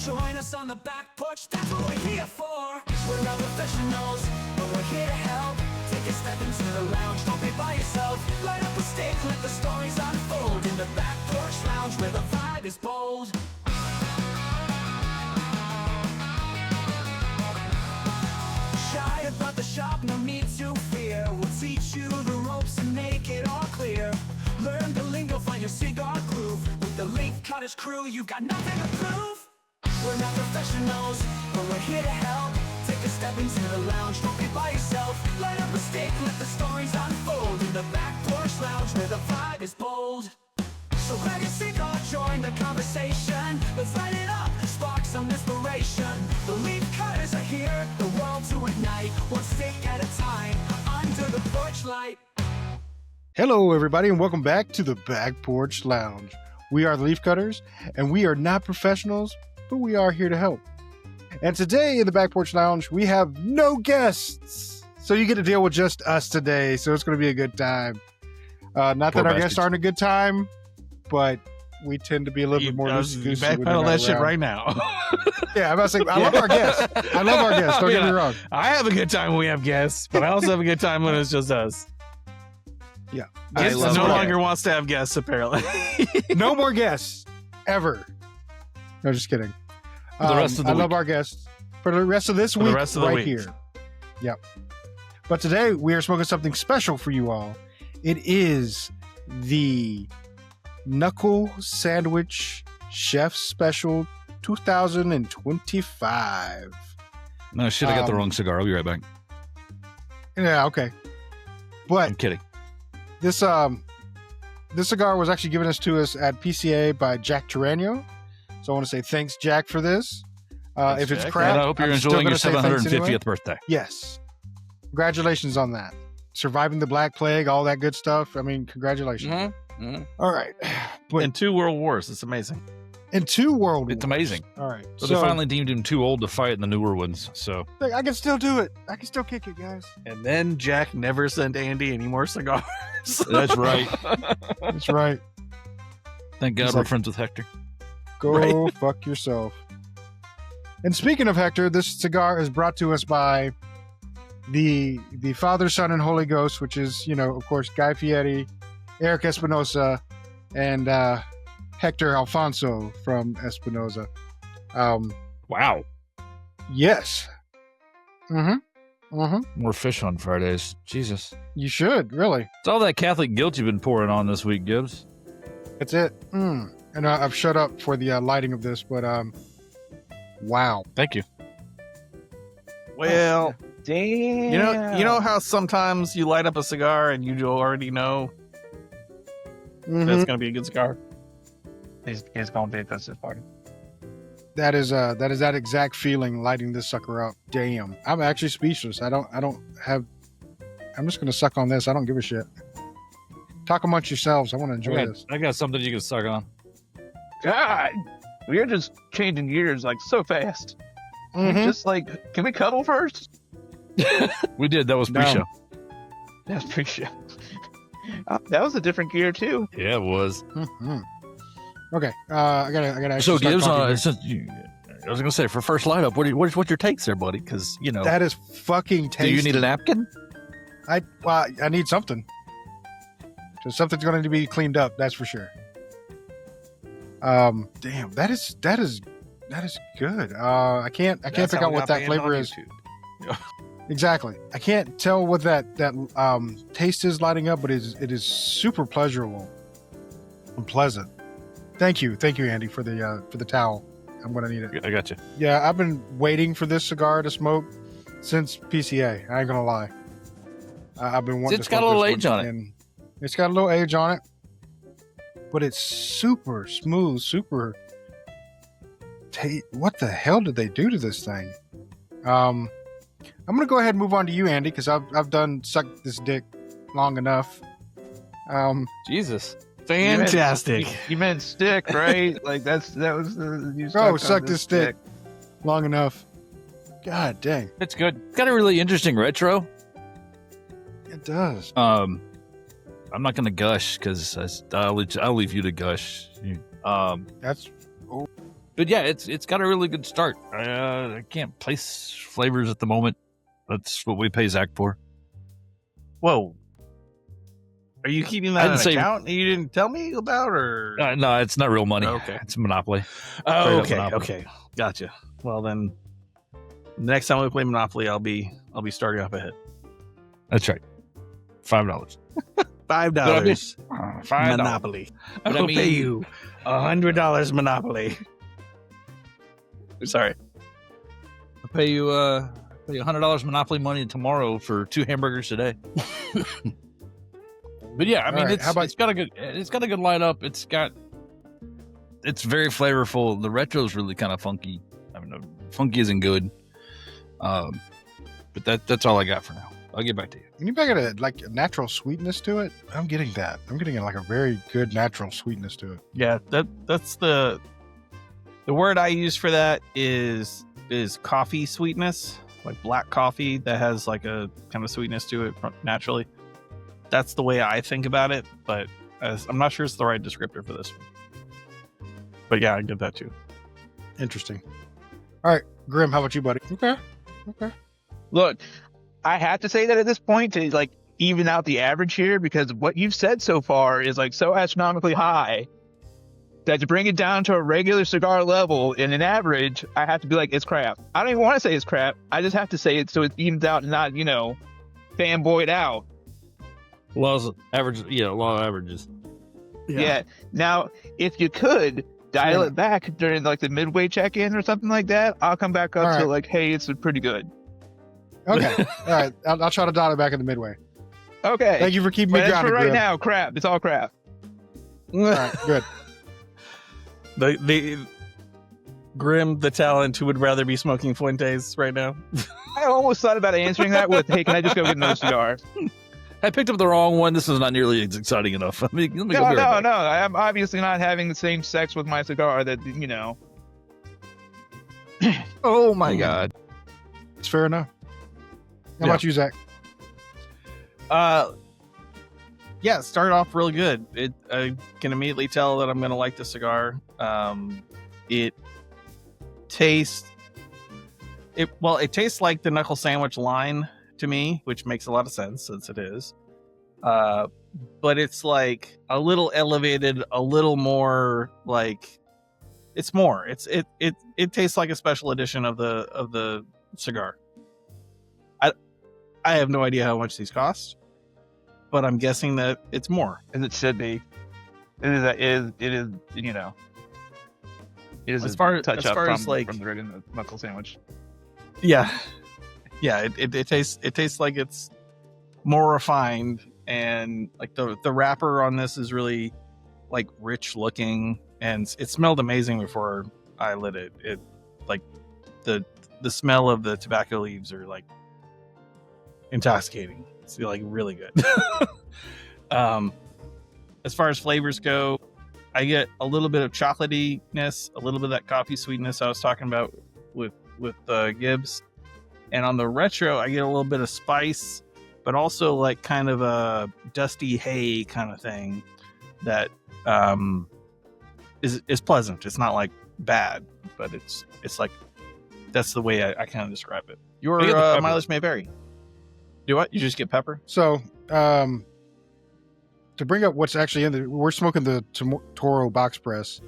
Join us on the back porch, that's what we're here for. We're not professionals, but we're here to help. Take a step into the lounge, don't be by yourself. Light up a stick, let the stories unfold. In the Back Porch Lounge, where the vibe is bold. Shy about the shop, no need to fear. We'll teach you the ropes and make it all clear. Learn the lingo, find your cigar groove. With the Leaf Cutters crew, you got nothing to prove. We're not professionals, but we're here to help. Take a step into the lounge, don't be by yourself. Light up a stick, let the stories unfold. In the Back Porch Lounge, where the vibe is bold. So grab your cigar, join the conversation. Let's light it up, spark some inspiration. The Leaf Cutters are here, the world to ignite. One stick at a time, under the porch light. Hello, everybody, and welcome back to the Back Porch Lounge. We are the Leaf Cutters, and we are not professionals, but we are here to help. And today in the Back Porch Lounge, we have no guests. So you get to deal with just us today, so it's going to be a good time. Not that our guests aren't a good time, but we tend to be a little bit more loosey-goosey. Backpedal that shit right now. Yeah, I'm about to say, I love our guests. I love our guests, don't get me wrong. I have a good time when we have guests, but I also have a good time when it's just us. Yeah. Guests no longer wants to have guests, apparently. No more guests, ever. No, just kidding. For the rest of the I week. love our guests for the rest of this week, right here. Yep. But today we are smoking something special for you all. It is the Knuckle Sandwich Chef Special 2025. No shit, I got the wrong cigar. I'll be right back. Yeah, okay. But I'm kidding. this cigar was actually given to us at PCA by Jack Tarano. So I want to say thanks, Jack, for this. Thanks, if it's Jack. crap, And I hope you're I'm still enjoying your gonna say thanks 750th anyway. birthday. Yes. Congratulations on that. Surviving the Black Plague, all that good stuff. I mean, congratulations. All right. But In 2 world wars, it's amazing. in 2 world It's wars. amazing. All right. So they finally deemed him too old to fight in the newer ones. So I can still do it. I can still kick it, guys. And then Jack never sent Andy any more cigars. that's right. That's right. Thank God It's we're like- friends with Hector. Go fuck yourself. And speaking of Hector, this cigar is brought to us by the Father, Son, and Holy Ghost, which is, of course, Guy Fieri, Eric Espinosa, and Hector Alfonso from Espinosa. Wow. Yes. More fish on Fridays. Jesus. You should, really. It's all that Catholic guilt you've been pouring on this week, Gibbs. That's it. And I've shut up for the lighting of this, but wow. Thank you. Well, Damn. you know how sometimes you light up a cigar and you already know Mhm. that's going to be a good cigar? He's gonna be at this party. That is that exact feeling lighting this sucker up. Damn. I'm actually speechless. I'm just gonna suck on this. I don't give a shit. Talk amongst yourselves. I want to enjoy this. I got something you can suck on. God, we are just changing gears like so fast. Mhm. Just like, can we cuddle first? We did. That was No. pre-show. That's pretty sure. That was a different gear too. Yeah, it was. Mhm. Okay. I gotta actually So start Gibbs, talking here. I was gonna say for first light up, what's your takes there, buddy? Because That is fucking do tasty. you need a napkin? I need something. So something's going to be cleaned up. That's for sure. Damn, that is good. I can't pick out what that flavor is. Exactly. I can't tell what that taste is lighting up, but it is super pleasurable and pleasant. Thank you, Andy, for the towel. I'm gonna need it. I got you. Yeah, I've been waiting for this cigar to smoke since PCA. I ain't gonna lie. I've been wanting. It's to got a smoke little this age one, on it. and it's got a little age on it, but it's super smooth, super. What the hell did they do to this thing? I'm gonna go ahead and move on to you, Andy, because I've done sucked this dick long enough. Jesus. Fantastic. You meant stick, right? Like that was the. You Suck this dick long enough. God dang, It's good. It's got a really interesting retro. it does. I'm not gonna gush because I'll leave you to gush. That's But yeah, it's got a really good start. I can't place flavors at the moment. That's what we pay Zach for. Whoa. Are you keeping I that didn't an say- account you didn't tell me about, or? No, it's not real money. Okay. It's Monopoly. Oh, Straight up okay, Monopoly. okay, gotcha. Well then, next time we play Monopoly, I'll be starting off ahead. That's right. $5. $5 $5. Monopoly. But I I'll pay mean- you $100 Monopoly. Sorry. I'll pay you $100 Monopoly money tomorrow for 2 hamburgers today. But yeah, I mean, right, it's how about- it's got a good lineup. It's very flavorful. The retro's really kind of funky. I mean, funky isn't good. But that's all I got for now. I'll get back to you. Anybody got a natural sweetness to it? I'm getting that. I'm getting like a very good natural sweetness to it. Yeah, that's the word I use for that is coffee sweetness, like black coffee that has like a kind of sweetness to it naturally. That's the way I think about it, but I'm not sure it's the right descriptor for this one. But yeah, I get that too. Interesting. All right, Grim, how about you, buddy? Okay. Look, I have to say that at this point to like even out the average here, because what you've said so far is like so astronomically high that to bring it down to a regular cigar level in an average, I have to be like, it's crap. I don't even want to say it's crap. I just have to say it so it evens out and not, fanboyed out. Law of averages. Yeah. Now, if you could dial it back during like the midway check-in or something like that, I'll come back up All to right. like, hey, it's pretty good. Okay. All right. I'll try to dial it back in the midway. Okay. Thank you for keeping me But as grounded, for right Grim. now, crap. It's all crap. All right, good. The Grim, the talent who would rather be smoking Fuentes right now. I almost thought about answering that with, hey, can I just go get another cigar? I picked up the wrong one. This is not nearly as exciting enough. Let me go be right back. No. I'm obviously not having the same sex with my cigar that, Oh my god. It's fair enough. How Yeah. about you, Zach? Yeah, started off real good. I can immediately tell that I'm going to like the cigar. It tastes like the knuckle sandwich line to me, which makes a lot of sense since it is. But it's like a little elevated, a little more like it's more. It tastes like a special edition of the cigar. I have no idea how much these cost, but I'm guessing that it's more. as it should be. It is As a far as touch up like from the regular knuckle sandwich. yeah, it tastes like it's more refined, and like the wrapper on this is really like rich looking, and it smelled amazing before I lit it. It like the smell of the tobacco leaves are like intoxicating. It's like really good. As far as flavors go, I get a little bit of chocolatiness, a little bit of that coffee sweetness I was talking about with Gibbs, and on the retro, I get a little bit of spice, but also like kind of a dusty hay kind of thing that is pleasant. It's not like bad, but it's like that's the way I kind of describe it. Your I get the pepper. mileage may vary. Do what? You just get pepper? So, to bring up what's actually we're smoking the Toro box press.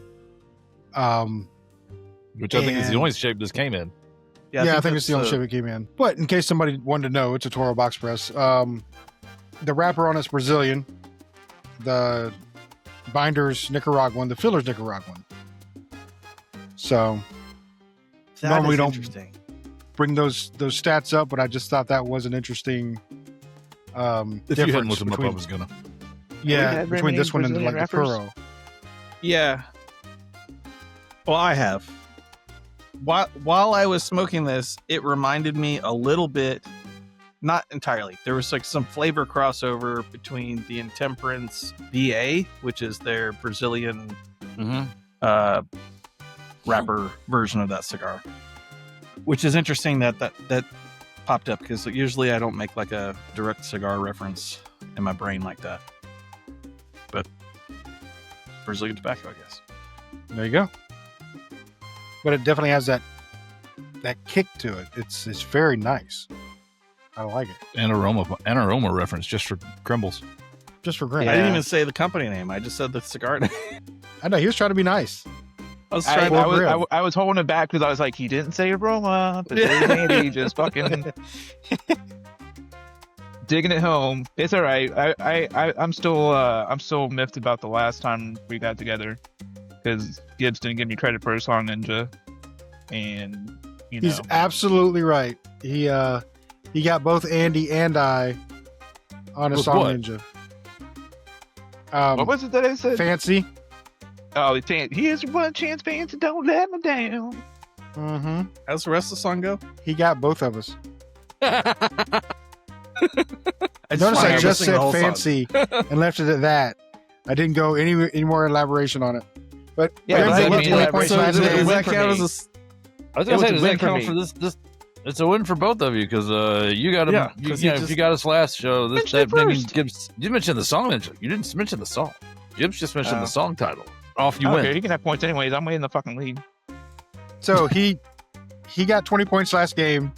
Which I think is the And- only shape this came in. Yeah, I think it's the only that's, shape it came in. But in case somebody wanted to know, it's a Toro box press. The wrapper on it's Brazilian. The binder's Nicaraguan. The filler's Nicaraguan. So that normally is don't- interesting. bring those stats up, but I just thought that was an interesting If you hadn't difference looked them up, I between, was gonna. yeah, had very between many this one and Brazilian like the wrappers? Toro. Yeah. Well, I have. While I was smoking this, it reminded me a little bit, not entirely. There was like some flavor crossover between the Intemperance BA, which is their Brazilian wrapper version of that cigar, which is interesting that popped up because usually I don't make like a direct cigar reference in my brain like that. But Brazilian tobacco, I guess. There you go. but it definitely has that kick to it. It's very nice. I like it. An aroma reference just for crumbles. Just for I grin. didn't even say the company name. I just said the cigar name. I know he was trying to be nice. I was I, trying I, to. was, I was holding it back because I was like, he didn't say aroma, but there's Andy just fucking digging it home. It's all right. I'm still miffed about the last time we got together because Gibbs didn't give me credit for a song ninja, and He's absolutely right. He got both Andy and I on a With song what? ninja. What was it that I said? Fancy. Oh, here's one chance, fancy, don't let me down. Mm-hmm. How's the rest of the song go? He got both of us. I Notice I find just missing the said whole song. fancy and left it at that. I didn't go any more elaboration on it. But Yeah, Grim's but I got mean, 20 elaboration points So last is does game. win that for count me. as a s- I was gonna It say, was does a that win for count me. for this? It's a win for both of you because you got him. Yeah, you, 'cause you he know, if just- you got us last show, Mention it that first. Gibbs. You mentioned the song. You didn't mention the song. Gibbs just mentioned Oh. the song title. Off you Okay, win. you can have points anyways. I'm winning the fucking lead. So he got 20 points last game,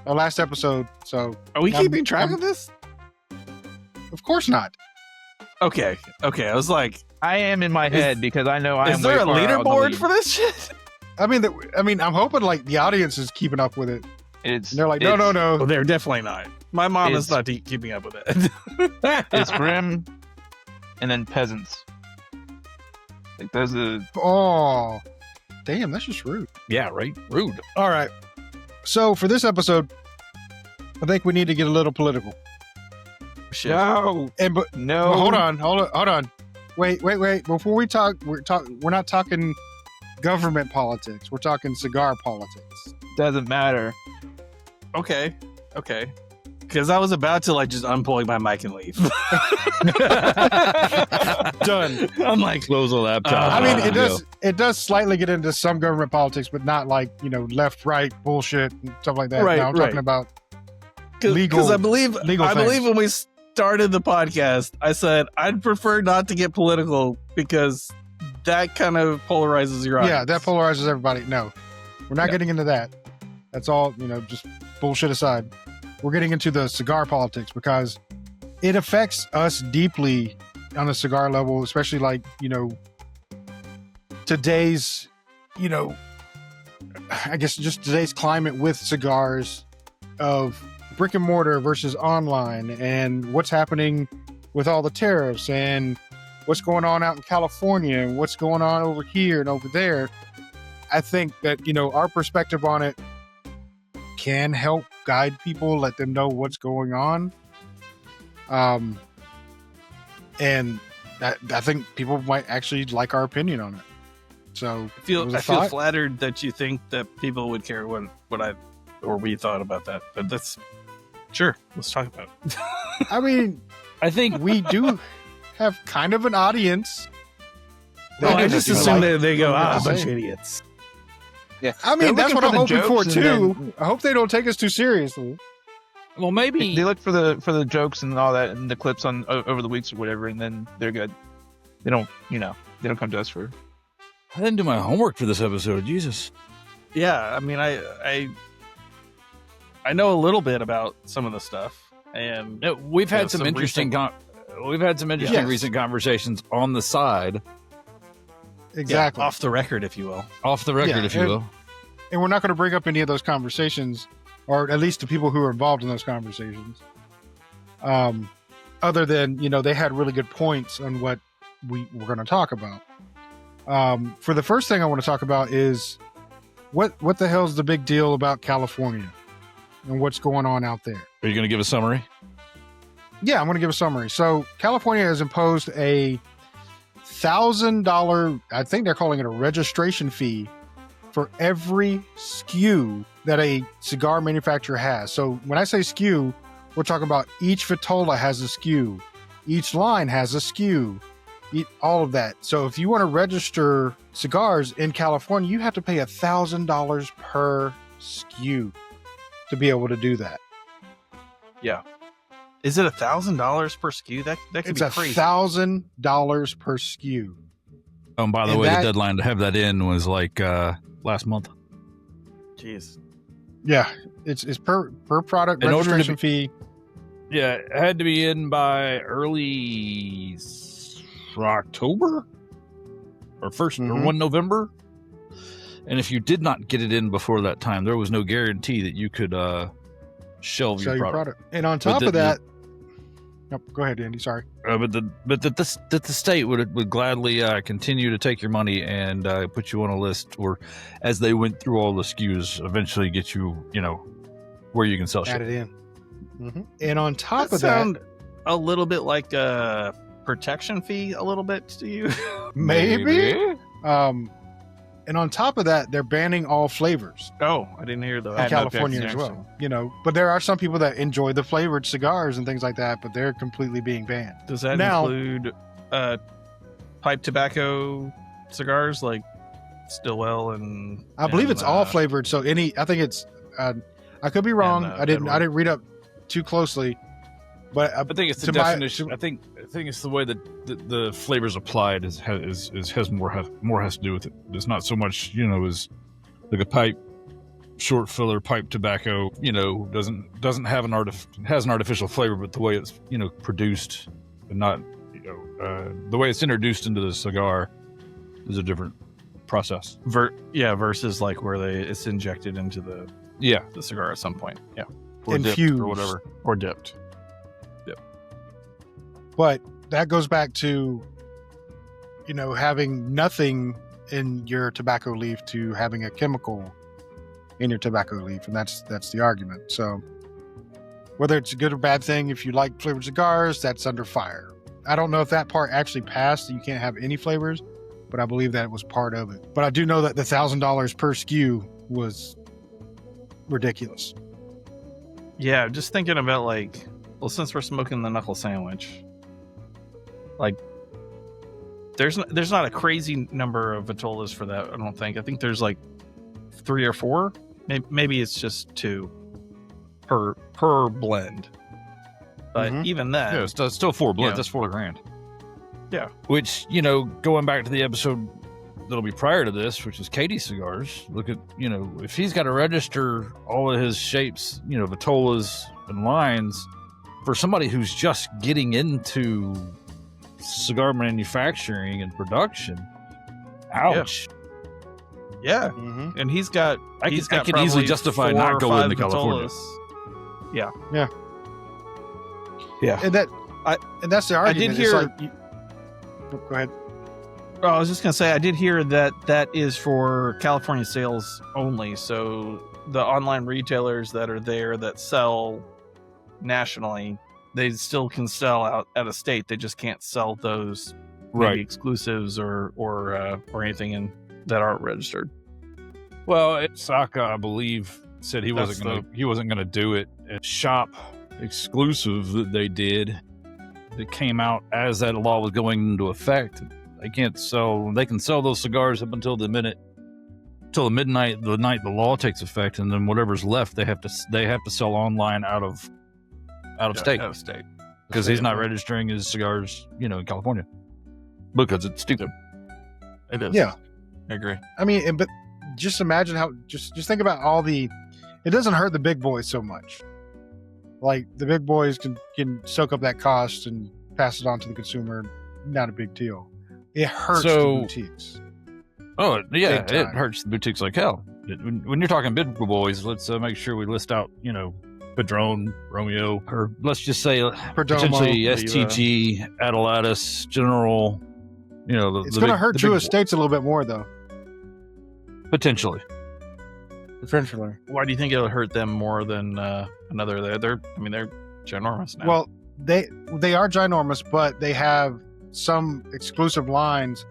last episode. So Are we I'm- keeping track I'm- of this? of course not. Okay. I was like, I am in my head because I know I am. is there way a far out in the leaderboard lead. for this shit? I mean, I'm hoping like the audience is keeping up with it. It's And they're like, no. Well, they're definitely not. My mom is It's- not keeping up with it. It's Grim, and then peasants. Like those are Oh, damn, that's just rude. Yeah, right. Rude. All right. So for this episode, I think we need to get a little political. Shit. no, And but no. hold on. Wait. Before we talk, we're not talking government politics. We're talking cigar politics. Doesn't matter. Okay. Because I was about to like just unplug my mic and leave. Done. I'm like, Close the laptop. I mean, Go. it does slightly get into some government politics, but not like left, right bullshit and stuff like that. Right, No, I'm right. talking about because legal- I believe legal things. when we started the podcast, I said I'd prefer not to get political because that kind of polarizes your audience. yeah, that polarizes everybody. No, we're not Yeah. getting into that. That's all. Just bullshit aside. We're getting into the cigar politics because it affects us deeply on a cigar level, especially like, today's, I guess just today's climate with cigars of brick and mortar versus online and what's happening with all the tariffs and what's going on out in California and what's going on over here and over there. I think that, our perspective on it can help guide people, let them know what's going on. And I think people might actually like our opinion on it. So I feel it was a I feel thought. flattered that you think that people would care what I or we thought about that. But that's sure. Let's talk about it. I mean, I think we do have kind of an audience. No, I that just do assume like that they go, what we're a bunch of saying. idiots. Yeah, I mean, They're that's what I'm looking hoping for for the jokes too. and I hope they don't take us too seriously. well, maybe They look for the jokes and all that and the clips on over the weeks or whatever, and then they're good. They don't, they don't come to us for. I didn't do my homework for this episode. Jesus. Yeah, I mean, I know a little bit about some of the stuff, and No, we've had Yeah, some some interesting. recent- We've had some interesting Yes. recent conversations on the side, Exactly. yeah, off the record, if you will. off the record, Yeah, if you and- will. And we're not going to bring up any of those conversations, or at least the people who are involved in those conversations. Other than, they had really good points on what we were going to talk about. For the first thing I want to talk about is what the hell's the big deal about California and what's going on out there? Are you going to give a summary? Yeah, I'm going to give a summary. So California has imposed a $1,000, I think they're calling it a registration fee for every SKU that a cigar manufacturer has. So when I say SKU, we're talking about each Vitola has a SKU, each line has a SKU, all of that. So if you want to register cigars in California, you have to pay $1,000 per SKU to be able to do that. Is it $1,000 per SKU? That could It's be crazy. $1,000 per SKU. Oh, and by the And way, that- the deadline to have that in was like last month. Jeez. Yeah, it's per product In order to registration be- fee. Yeah, it had to be in by early October or first or Mhm. 1 November. And if you did not get it in before that time, there was no guarantee that you could shelve Sell your your product. product. And on top of that, nope, go ahead, Andy. Sorry. But the state would gladly continue to take your money and put you on a list, or as they went through all the SKUs, eventually get you, where you can sell Add shit. it in. And on top That of sound a little bit like a protection fee, a little bit to you. that, maybe. And on top of that, they're banning all flavors Oh, I didn't hear the in California as well. But there are some people that enjoy the flavored cigars and things like that, but they're completely being banned. Does that Now- include pipe tobacco cigars like Stillwell and? I believe it's all and, flavored. So I think it's. I could be wrong. and, I didn't Deadwood. read up too closely, but I think it's the To my- definition. to- I think it's the way that the flavors applied has more has to do with it. It's not so much as like a pipe short filler pipe tobacco. Doesn't have has an artificial flavor, but the way it's produced and not the way it's introduced into the cigar is a different process. versus like where it's injected into the Yeah, cigar at some point. Yeah, or dipped Infused. or whatever. or dipped. But that goes back to, having nothing in your tobacco leaf to having a chemical in your tobacco leaf, and that's the argument. So whether it's a good or bad thing, if you like flavored cigars, that's under fire. I don't know if that part actually passed, that you can't have any flavors, but I believe that was part of it. But I do know that the $1,000 per SKU was ridiculous. Yeah, just thinking about since we're smoking the knuckle sandwich, there's not a crazy number of vitolas for that. I don't think. I think there's 3 or 4. Maybe it's just 2 per blend. But Mhm. even that, Yeah, it's still 4 blends. Yeah. That's $4,000. Yeah. Which, going back to the episode that'll be prior to this, which is Katie's cigars, look at, if he's got to register all of his shapes, vitolas and lines, for somebody who's just getting into cigar manufacturing and production, ouch. yeah, Mm-hmm. and he's got. I he's can got easily probably justify 4 not or going 5 to California. vitolas. And that's the argument. did hear- Go ahead. Oh, I was just gonna say I did hear that is for California sales only. So the online retailers that are there that sell nationally, they still can sell out of state. They just can't sell those maybe exclusives or anything that aren't registered. Well, Saka, I believe, said he That's wasn't gonna do it. A shop exclusive that they did that came out as that law was going into effect. They can sell those cigars up until the midnight, the night the law takes effect, and then whatever's left they have to sell online out of state, Out of state. because he's not registering his cigars, in California, because it's stupid. It is. Yeah. I agree. I mean, but just imagine how. Just think about all the. It doesn't hurt the big boys so much. Like the big boys can soak up that cost and pass it on to the consumer. Not a big deal. It hurts the boutiques. Oh yeah, Big it time. hurts the boutiques like hell. When you're talking big boys, let's make sure we list out, Padron, Romeo, or let's just say Perdomo, potentially Oliva. STG, Adelatus, General. It's going to hurt True Estates a little bit more, though. potentially. Potentially. Why do you think it'll hurt them more than another? They're ginormous now. Well, they are ginormous, but they have some exclusive lines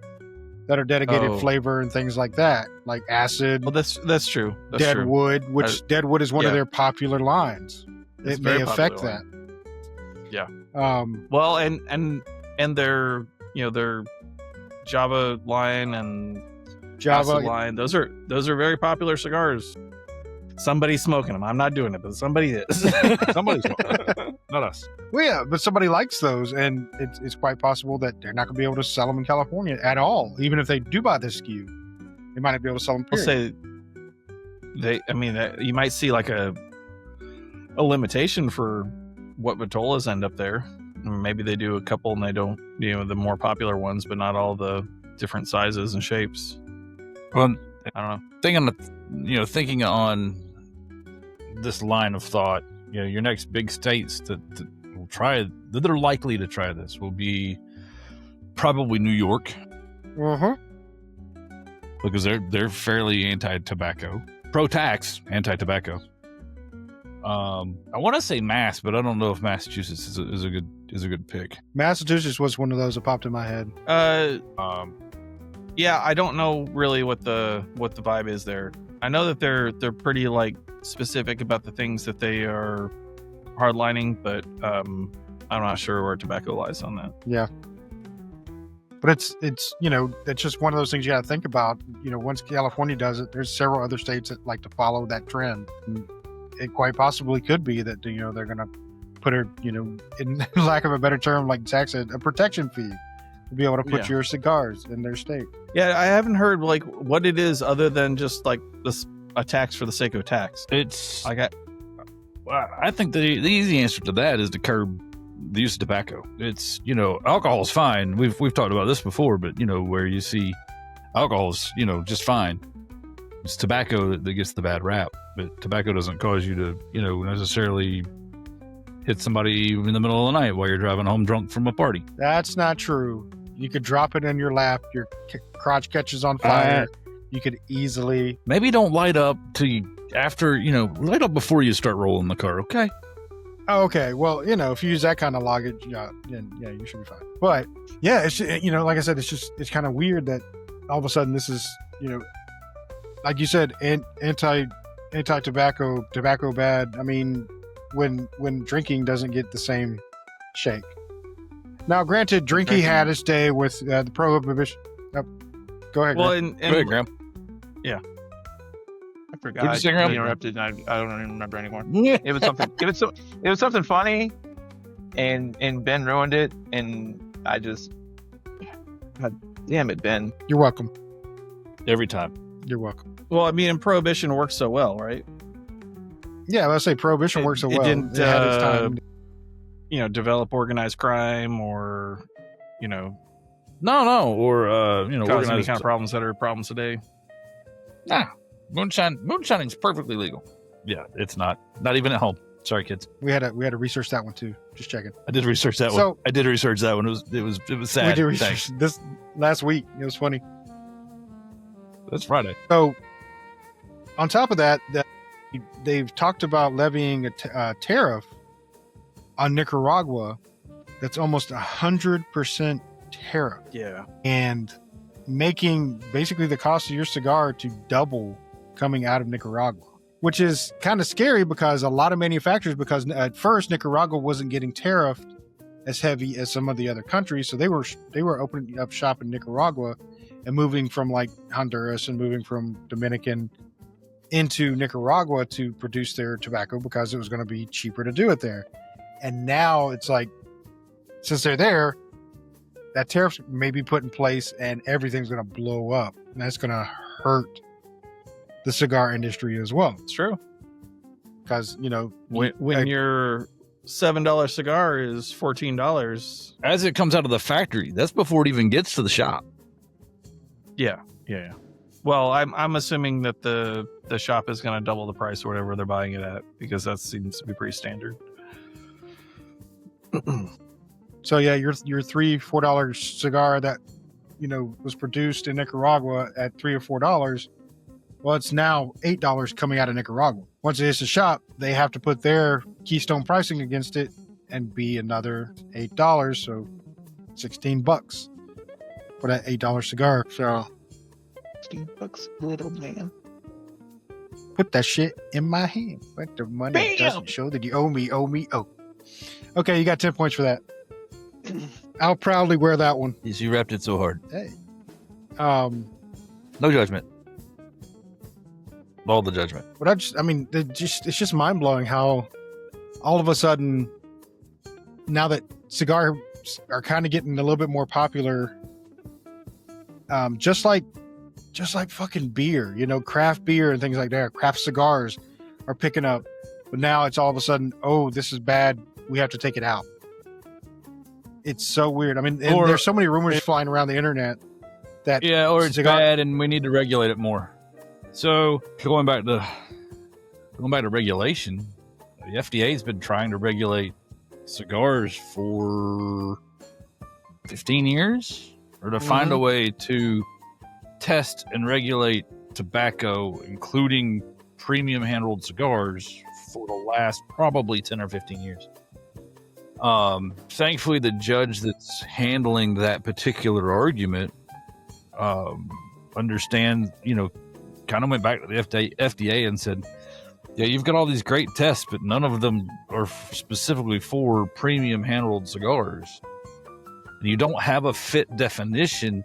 that are dedicated Oh. flavor and things like that, like Acid, that's true. That's true. Deadwood, which Deadwood is one of yeah. their popular lines. It's It may very affect popular that. Yeah. Well, and their their Java line and Java. Acid line. Those are very popular cigars. Somebody's smoking them. I'm not doing it, but somebody is. Somebody's not us. Well, yeah, but somebody likes those, and it's quite possible that they're not going to be able to sell them in California at all. Even if they do buy this SKU, they might not be able to sell them. I'll Period. say you might see like a limitation for what Vitolas end up there. Maybe they do a couple and they don't, the more popular ones, but not all the different sizes and shapes. Well, I don't know. Thinking on this line of thought, your next big states that will try, that are likely to try this will be probably New York. Because they're fairly anti-tobacco, pro-tax, anti-tobacco. I want to say Mass, but I don't know if Massachusetts is a good pick. Massachusetts was one of those that popped in my head. Yeah, I don't know really what the vibe is there. I know that they're pretty like specific about the things that they are hardlining, but I'm not sure where tobacco lies on that. Yeah. But it's it's just one of those things you got to think about. Once California does it, there's several other states that like to follow that trend. And it quite possibly could be that they're going to put in lack of a better term, like Zach said, a protection fee to be able to put your cigars in their state. Yeah, I haven't heard like what it is other than just like this a tax for the sake of tax. It's like I think the easy answer to that is to curb the use of tobacco. It's alcohol is fine. We've talked about this before, but where you see alcohol is just fine. It's tobacco that gets the bad rap. But tobacco doesn't cause you to necessarily hit somebody in the middle of the night while you're driving home drunk from a party. That's not true. You could drop it in your lap. Your crotch catches on fire. You could easily. Maybe don't light up till you after light up before you start rolling the car. Okay. Oh, okay. Well, if you use that kind of logic, then you should be fine. But yeah, it's like I said, it's kind of weird that all of a sudden this is like you said, anti-tobacco, tobacco bad. I mean, when drinking doesn't get the same shake. Now, granted, drinking had its day with the prohibition. Oh, go ahead. Well, Graham. Go ahead, Graham. Yeah. I forgot. You interrupted. And I don't even remember anymore. It was something. It was something funny, and Ben ruined it, and I just. God damn it, Ben. You're welcome. Every time. You're welcome. Well, I mean, and Prohibition works so well, right? Yeah, let's say Prohibition works so well. It didn't, it had its time. Develop organized crime or, No, or cause organized any kind of problems that are problems today. Nah, moonshining's perfectly legal. Yeah, it's not even at home. Sorry, kids. We had to research that one too. Just checking. I did research that one. I did research that one. It was sad. We did research this last week. It was funny. That's Friday. So, on top of that, they've talked about levying a tariff on Nicaragua that's almost 100% tariff. Yeah. And making basically the cost of your cigar to double coming out of Nicaragua, which is kind of scary because a lot of manufacturers, because at first Nicaragua wasn't getting tariffed as heavy as some of the other countries. So they were opening up shop in Nicaragua and moving from like Honduras and moving from Dominican into Nicaragua to produce their tobacco because it was going to be cheaper to do it there. And now it's like, since they're there, that tariff may be put in place and everything's going to blow up. And that's going to hurt the cigar industry as well. It's true. Because, when your $7 cigar is $14. As it comes out of the factory, that's before it even gets to the shop. Yeah. Well, I'm assuming that the shop is going to double the price or whatever they're buying it at, because that seems to be pretty standard. So yeah, your $3-4 cigar that was produced in Nicaragua at $3 or $4, well, it's now $8 coming out of Nicaragua. Once it hits the shop, they have to put their keystone pricing against it and be another $8, so $16 for that $8 cigar. So $16, little man. Put that shit in my hand. But the money doesn't show that you owe me. Oh. Okay, you got 10 points for that. I'll proudly wear that one. Yes, you wrapped it so hard. Hey. No judgment. All the judgment. But it's just mind blowing how all of a sudden, now that cigars are kind of getting a little bit more popular, just like just like fucking beer, craft beer and things like that. Craft cigars are picking up, but now it's all of a sudden, oh, this is bad. We have to take it out. It's so weird. I mean, and there's so many rumors flying around the internet that or it's bad and we need to regulate it more. So going back to regulation, the FDA has been trying to regulate cigars for 15 years, or to find a way to test and regulate tobacco, including premium hand-rolled cigars, for the last probably 10 or 15 years. Thankfully, the judge that's handling that particular argument understands, kind of went back to the FDA and said, yeah, you've got all these great tests, but none of them are specifically for premium hand-rolled cigars. You don't have a fit definition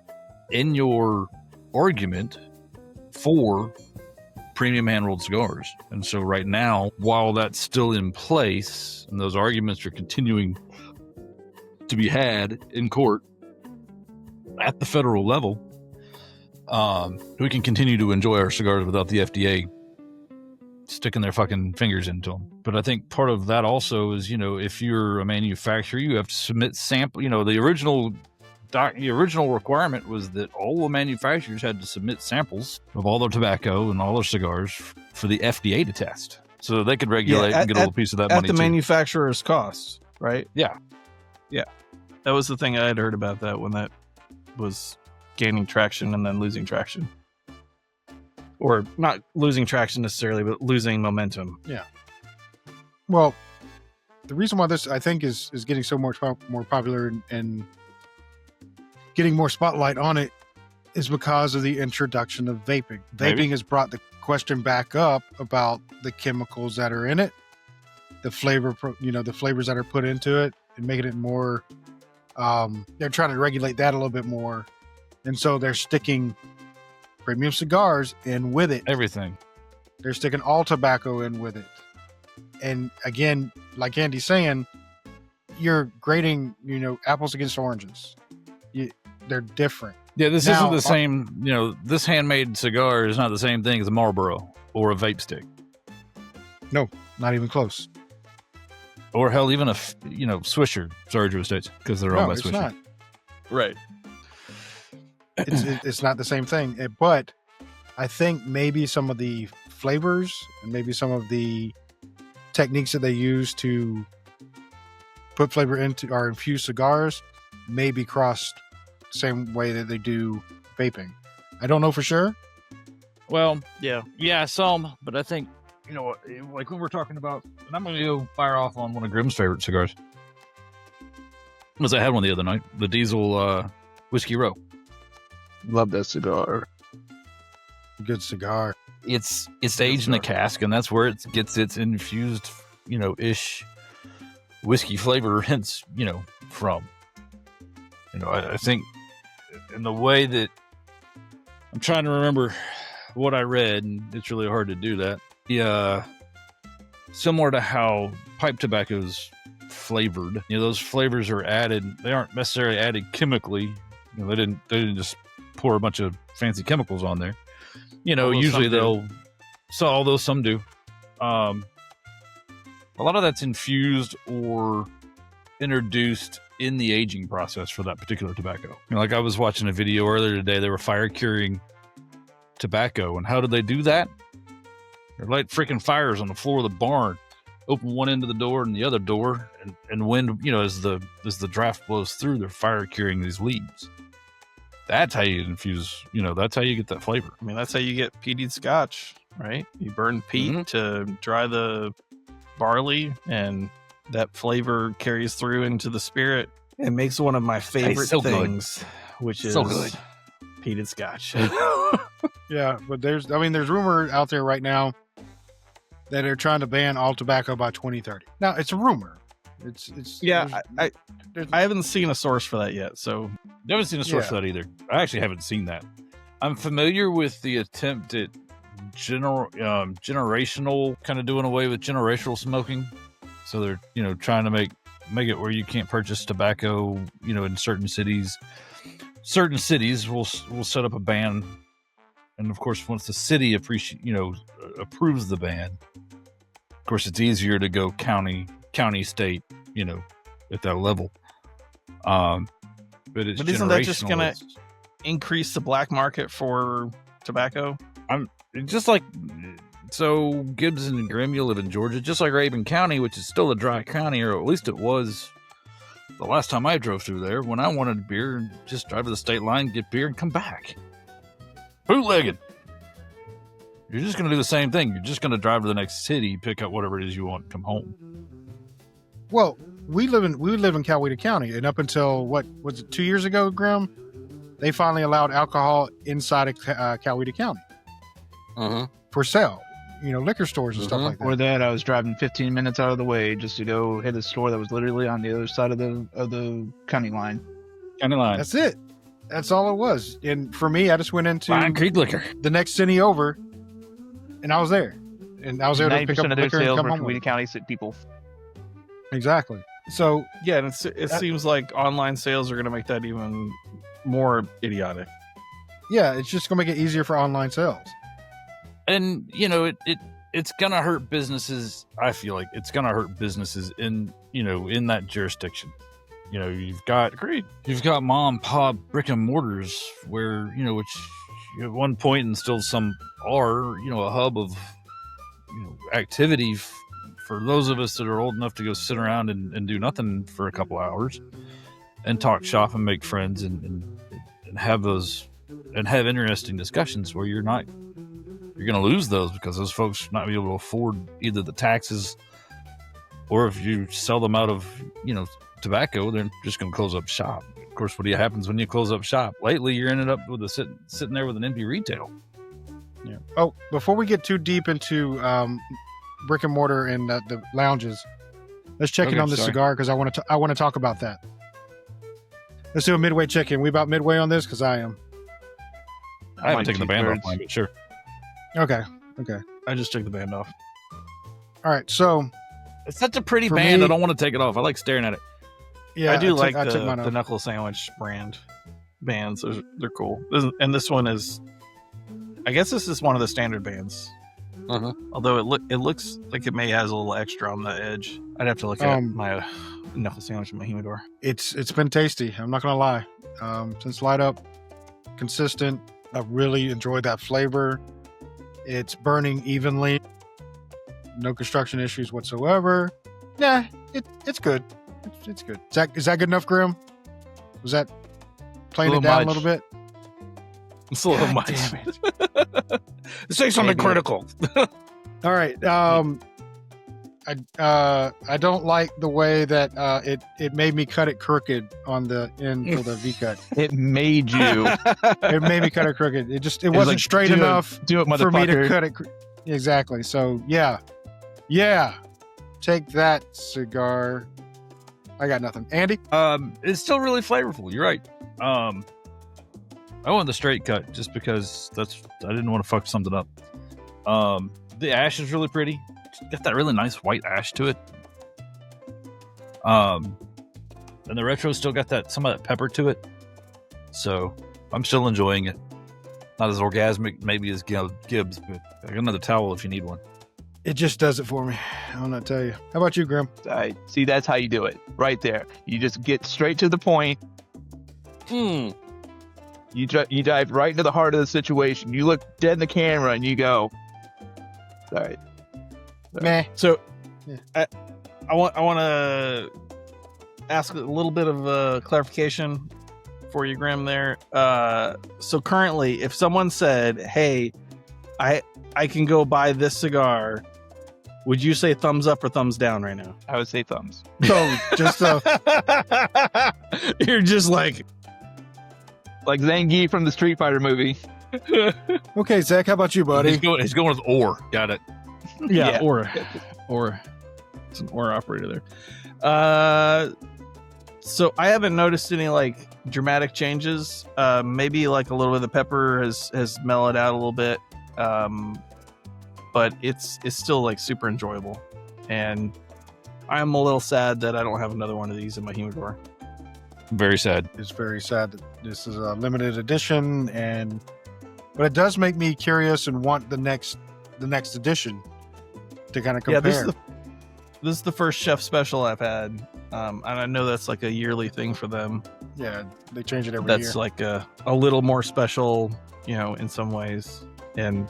in your argument for premium hand-rolled cigars. And so right now, while that's still in place and those arguments are continuing to be had in court at the federal level, we can continue to enjoy our cigars without the FDA sticking their fucking fingers into them. But I think part of that also is, if you're a manufacturer, you have to submit sample. The original requirement was that all the manufacturers had to submit samples of all their tobacco and all their cigars for the FDA to test, so they could regulate and get a little piece of that money at the too. manufacturer's cost, right? Yeah. That was the thing I had heard about that when that was gaining traction and then losing traction. Or not losing traction necessarily, but losing momentum. Yeah. Well, the reason why this, I think, is getting so much more popular and getting more spotlight on it is because of the introduction of vaping. Maybe. Vaping has brought the question back up about the chemicals that are in it, the flavor, the flavors that are put into it, and making it more. They're trying to regulate that a little bit more, and so they're sticking premium cigars in with it. Everything. They're sticking all tobacco in with it. And again, like Andy's saying, you're grading, apples against oranges. They're different. Yeah, this Now, isn't the same, this handmade cigar is not the same thing as a Marlboro or a vape stick. No, not even close. Or hell, even a, Swisher, sorry, Drew States, because they're owned by it's Swisher. not. Right. It's not the same thing. But I think maybe some of the flavors and maybe some of the techniques that they use to put flavor into or infuse cigars may be crossed the same way that they do vaping. I don't know for sure. Well, Yeah. some, but I think, like when we're talking about, and I'm going to go fire off on one of Grimm's favorite cigars. I had one the other night, the Diesel Whiskey Row. Love that cigar. Good cigar. It's aged in a cask, and that's where it gets its infused, ish whiskey flavor hints, from. I think in the way that I'm trying to remember what I read, and it's really hard to do that. Yeah, similar to how pipe tobacco is flavored, those flavors are added. They aren't necessarily added chemically. They didn't just pour a bunch of fancy chemicals on there. Although usually some some do. A lot of that's infused or introduced in the aging process for that particular tobacco. Like I was watching a video earlier today, they were fire curing tobacco, and how did they do that? They light freaking fires on the floor of the barn, open one end of the door and the other door, and wind, as the draft blows through, they're fire curing these leaves. That's how you infuse, that's how you get that flavor. I mean, that's how you get peated scotch, right? You burn peat to dry the barley, and that flavor carries through into the spirit. It makes one of my favorite things, which is peated scotch. Yeah, but there's rumor out there right now that they're trying to ban all tobacco by 2030. Now, it's a rumor. It's Yeah, I haven't seen a source for that yet, so I haven't seen a source for that either. I actually haven't seen that. I'm familiar with the attempt at generational, kind of doing away with generational smoking. So they're, trying to make it where you can't purchase tobacco, in certain cities. Certain cities will set up a ban And of course, once the city approves the ban, of course, it's easier to go county, state, at that level. But isn't that just gonna increase the black market for tobacco? Just like, so Gibbs and Grimm, you live in Georgia, just like Rabun County, which is still a dry county, or at least it was the last time I drove through there. When I wanted beer, just drive to the state line, get beer, and come back. Bootlegging. You're just going to do the same thing. You're just going to drive to the next city, pick up whatever it is you want, and come home. Well, we live in Coweta County, and up until what was it 2 years ago, Grim? They finally allowed alcohol inside of Coweta County for sale. Liquor stores and stuff like that. Before that, I was driving 15 minutes out of the way just to go hit a store that was literally on the other side of the county line. That's it. That's all it was. And for me, I just went into Lion Creek Liquor, the next city over, and I was there. And I was able to pick up of their liquor and sales come were home with Coweta it. County people. Exactly. So Yeah, and it seems like online sales are going to make that even more idiotic. yeah, it's just going to make it easier for online sales. and it's gonna hurt businesses. I feel like it's gonna hurt businesses in that jurisdiction. You've got mom and pop brick and mortars where which at one point and still some are a hub of activity for those of us that are old enough to go sit around and do nothing for a couple hours and talk shop and make friends and have those and have interesting discussions where you're going to lose those because those folks not be able to afford either the taxes or if you sell them out of tobacco, they're just going to close up shop. Of course, what happens when you close up shop? Lately, you're ended up with sitting there with an empty retail. Yeah. Oh, before we get too deep into brick and mortar and the lounges, let's check in on this cigar because I want to talk about that. Let's do a midway check-in. We about midway on this because I am. I haven't taken the band off mine, but sure. Okay. I just took the band off. All right. So it's such a pretty band. I don't want to take it off. I like staring at it. Yeah, I do like the Knuckle Sandwich brand bands. They're cool. And this one is, I guess this is one of the standard bands. Although it looks like it may has a little extra on the edge. I'd have to look at my Knuckle Sandwich in my humidor. It's been tasty. I'm not gonna lie. Since light up, consistent. I've really enjoyed that flavor. It's burning evenly. No construction issues whatsoever. Yeah, it's good. It's good. Is that good enough, Grim? Was that playing it down a little bit? It's a little much. Say something critical. All right. I don't like the way that it made me cut it crooked on the end for the V cut. It made you. It made me cut it crooked. It wasn't like, straight enough for me to cut it. Exactly. So yeah. Take that, cigar. I got nothing. Andy? It's still really flavorful. You're right. I went the straight cut just because I didn't want to fuck something up. The ash is really pretty. It's got that really nice white ash to it. And the retro still got some of that pepper to it. So I'm still enjoying it. Not as orgasmic maybe as Gibbs, but I got another towel if you need one. It just does it for me. I'll not tell you. How about you, Grim? See, that's how you do it. Right there. You just get straight to the point. You dive right into the heart of the situation. You look dead in the camera and you go, all right. Meh. So, yeah. I want to ask a little bit of clarification for you, Grim. There. So currently, if someone said, "Hey, I can go buy this cigar," would you say thumbs up or thumbs down right now? I would say thumbs. So just you're just like Zangief from the Street Fighter movie. okay, Zach. How about you, buddy? He's going with ore. Got it. Yeah. Or it's an or operator there. So I haven't noticed any dramatic changes. Maybe a little bit of the pepper has mellowed out a little bit. But it's still super enjoyable, and I'm a little sad that I don't have another one of these in my humidor. Very sad. It's very sad that this is a limited edition, and But it does make me curious and want the next edition to kind of compare. Yeah, this is the first chef special I've had, and I know that's like a yearly thing for them. Yeah, they change it every year. That's like a little more special, in some ways. And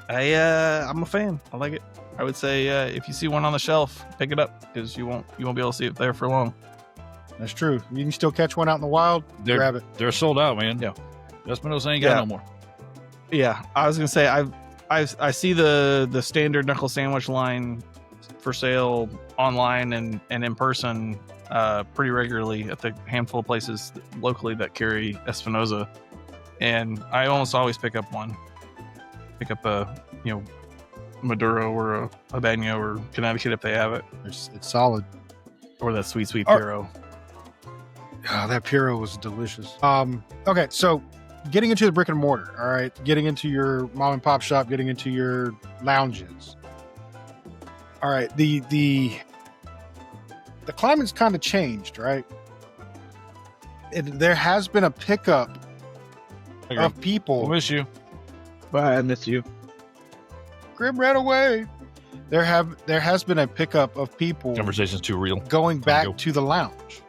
I'm a fan. I like it. I would say if you see one on the shelf, pick it up because you won't be able to see it there for long. That's true. You can still catch one out in the wild. Grab it. They're sold out, man. Yeah. Espinosa ain't got no more. Yeah, I was gonna say I see the standard knuckle sandwich line for sale online and in person pretty regularly at the handful of places locally that carry Espinosa, and I almost always pick up one. Pick up a Maduro or a Habanero or Connecticut if they have it. It's solid. Or that sweet Puro. Oh, that Puro was delicious. Okay, so getting into the brick and mortar, all right? Getting into your mom and pop shop, getting into your lounges. All right, the climate's kind of changed, right? There has been a pickup of people. I miss you. Bye, I miss you. Grim ran away. There has been a pickup of people. Conversation's too real. Going back to the lounge.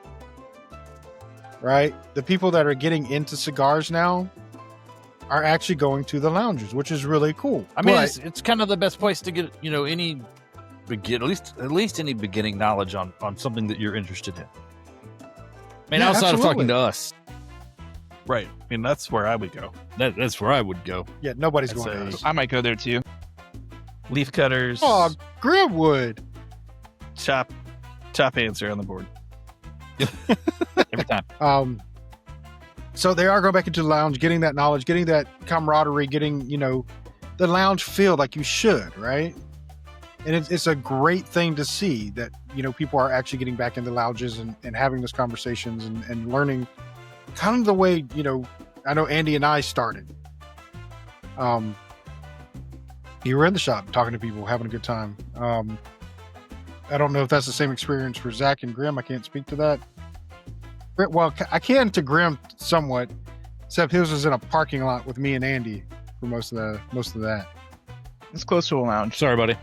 Right? The people that are getting into cigars now are actually going to the lounges, which is really cool. I mean, it's kind of the best place to get, any at least any beginning knowledge on something that you're interested in. I mean, Yeah, outside absolutely. of talking to us, Right. I mean, that's where I would go. that's where I would go. Yeah, nobody's I'd going say- to us. I might go there too. Leaf cutters. Oh, Grimwood. Chop answer on the board. Every time. So they are going back into the lounge, getting that knowledge, getting that camaraderie, getting, the lounge feel like you should, right? And it's a great thing to see that, people are actually getting back into lounges and having those conversations and learning kind of the way, I know Andy and I started. You were in the shop talking to people, having a good time. I don't know if that's the same experience for Zach and Grim. I can't speak to that. Well, I can to Grim somewhat, except his was in a parking lot with me and Andy for most of that. It's close to a lounge. Sorry, buddy.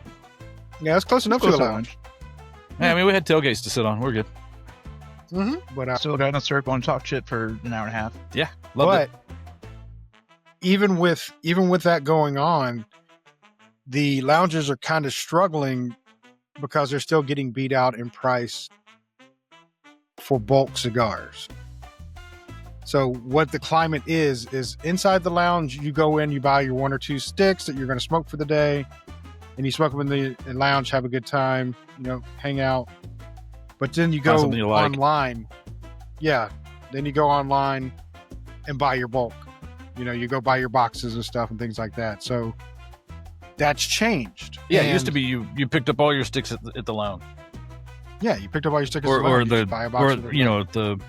Yeah, it's close enough Close to to the a lounge. Yeah, I mean, we had tailgates to sit on. We're good. But Still got in a circle and talk shit for an hour and a half. Loved it. even with that going on, the lounges are kind of struggling because they're still getting beat out in price for bulk cigars. So what the climate is inside the lounge, you go in, you buy your 1 or 2 sticks that you're going to smoke for the day, and you smoke them in the lounge, have a good time, hang out. But then you go Find something you like. online. Yeah. Then you go online and buy your bulk. You go buy your boxes and stuff and things like that. So that's changed. Yeah, it used And- to be you picked up all your sticks at the lounge, Yeah, you picked up all your stickers or at the lounge, you the just buy a box or of it.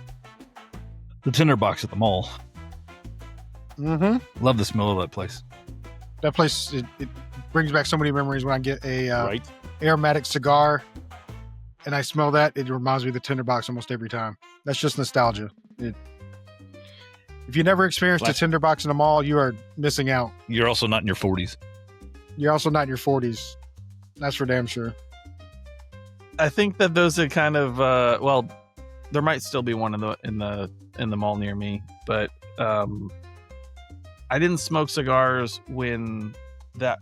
the tinder box at the mall. Mm-hmm. Love the smell of that place. That place, it brings back so many memories when I get a Right? aromatic cigar and I smell that. It reminds me of the tinderbox almost every time. That's just nostalgia. If you never experienced a tinderbox in a mall, you are missing out. You're also not in your 40s. You're also not in your 40s. That's for damn sure. I think that those are kind of there might still be one in the mall near me, but I didn't smoke cigars when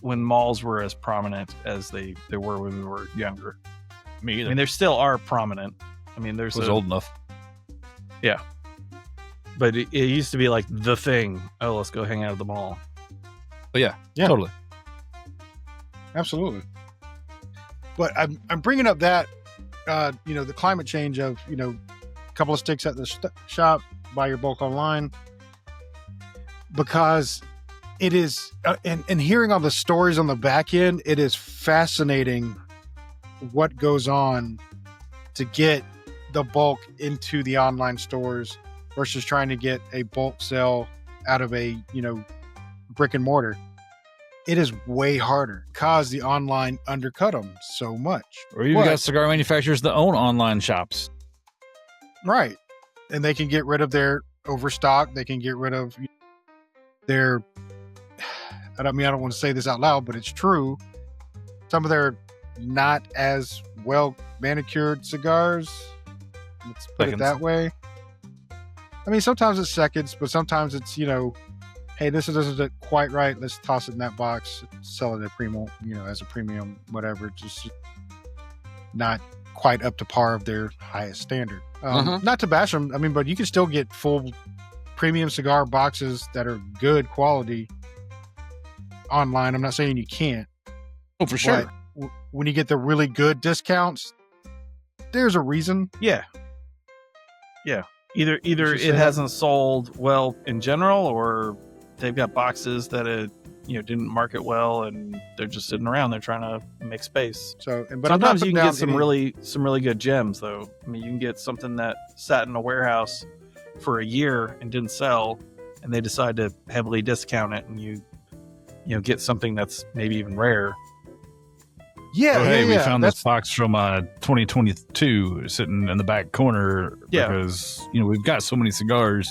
malls were as prominent as they were when we were younger. Me either. I mean, they still are prominent. I mean, there's was old enough. but it used to be like the thing. Oh, let's go hang out at the mall. But yeah, Yeah. totally. Absolutely. But I'm bringing up that, the climate change of, a couple of sticks at the shop, buy your bulk online. Because it is, and hearing all the stories on the back end, it is fascinating what goes on to get the bulk into the online stores versus trying to get a bulk sale out of a, brick and mortar. It is way harder because the online undercut them so much. Or you've What? got cigar manufacturers that own online shops. Right. And they can get rid of their overstock. They can get rid of they're, I don't want to say this out loud, but it's true. Some of their not as well manicured cigars, let's put it that way. I mean, sometimes it's seconds, but sometimes it's, hey, this isn't quite right. Let's toss it in that box, sell it at premium, as a premium, whatever. Just not quite up to par of their highest standard. Not to bash them, but you can still get full premium cigar boxes that are good quality online. I'm not saying you can't. Oh, for sure. But when you get the really good discounts, there's a reason. Yeah. Either it hasn't sold well in general, or they've got boxes that it didn't market well, and they're just sitting around. They're trying to make space. So, but sometimes you can get some really good gems, though. I mean, you can get something that sat in a warehouse for a year and didn't sell, and they decide to heavily discount it, and you get something that's maybe even rare. Yeah, we found this box from 2022 sitting in the back corner because we've got so many cigars.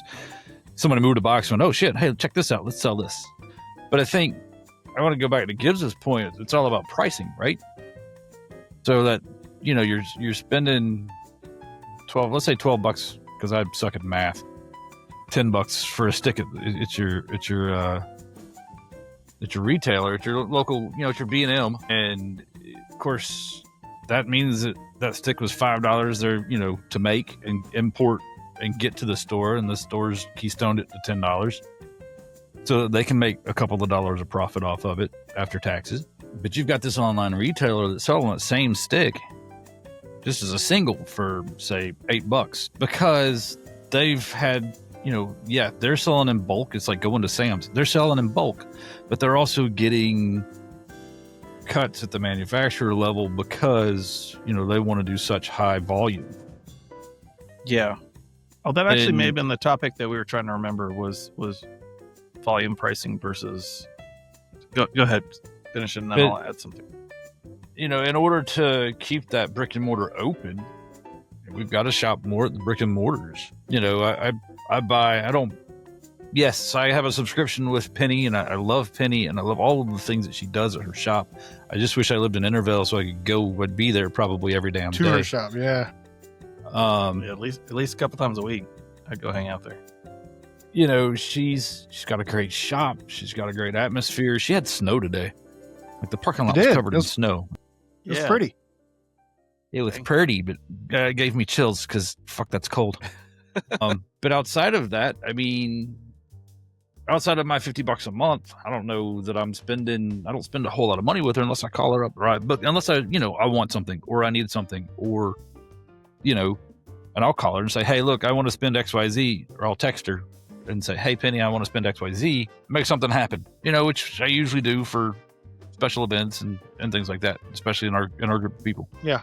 Somebody moved a box and went, oh shit, hey, check this out, let's sell this. But I think I want to go back to Gibbs's point. It's all about pricing, right? So that you're spending let's say $12 because I suck at math. $10 for a stick. It's your retailer, it's your local, it's your B&M, and of course that means that stick was $5 there, to make and import and get to the store, and the store's keystoned it to $10, so they can make a couple of dollars of profit off of it after taxes. But you've got this online retailer that's selling that same stick just as a single for say $8 because they've had they're selling in bulk. It's like going to Sam's. They're selling in bulk, but they're also getting cuts at the manufacturer level because, they want to do such high volume. Yeah. Oh, that actually may have been the topic that we were trying to remember was volume pricing versus... Go ahead. Finish it and then I'll add something. In order to keep that brick and mortar open, we've got to shop more at the brick and mortars. Yes, I have a subscription with Penny, and I love Penny, and I love all of the things that she does at her shop. I just wish I lived in Intervale so I would be there probably every damn day. To her shop, yeah. At least a couple times a week, I'd go hang out there. She's got a great shop. She's got a great atmosphere. She had snow today. Like the parking lot was covered in snow. It was pretty. It was pretty, but it gave me chills because fuck, that's cold. But outside of that, outside of my $50 a month, I don't know that I don't spend a whole lot of money with her unless I call her up, right? But unless I want something or I need something or, and I'll call her and say, hey, look, I want to spend XYZ, or I'll text her and say, hey, Penny, I want to spend XYZ, make something happen, which I usually do for special events and things like that, especially in our group of people. Yeah.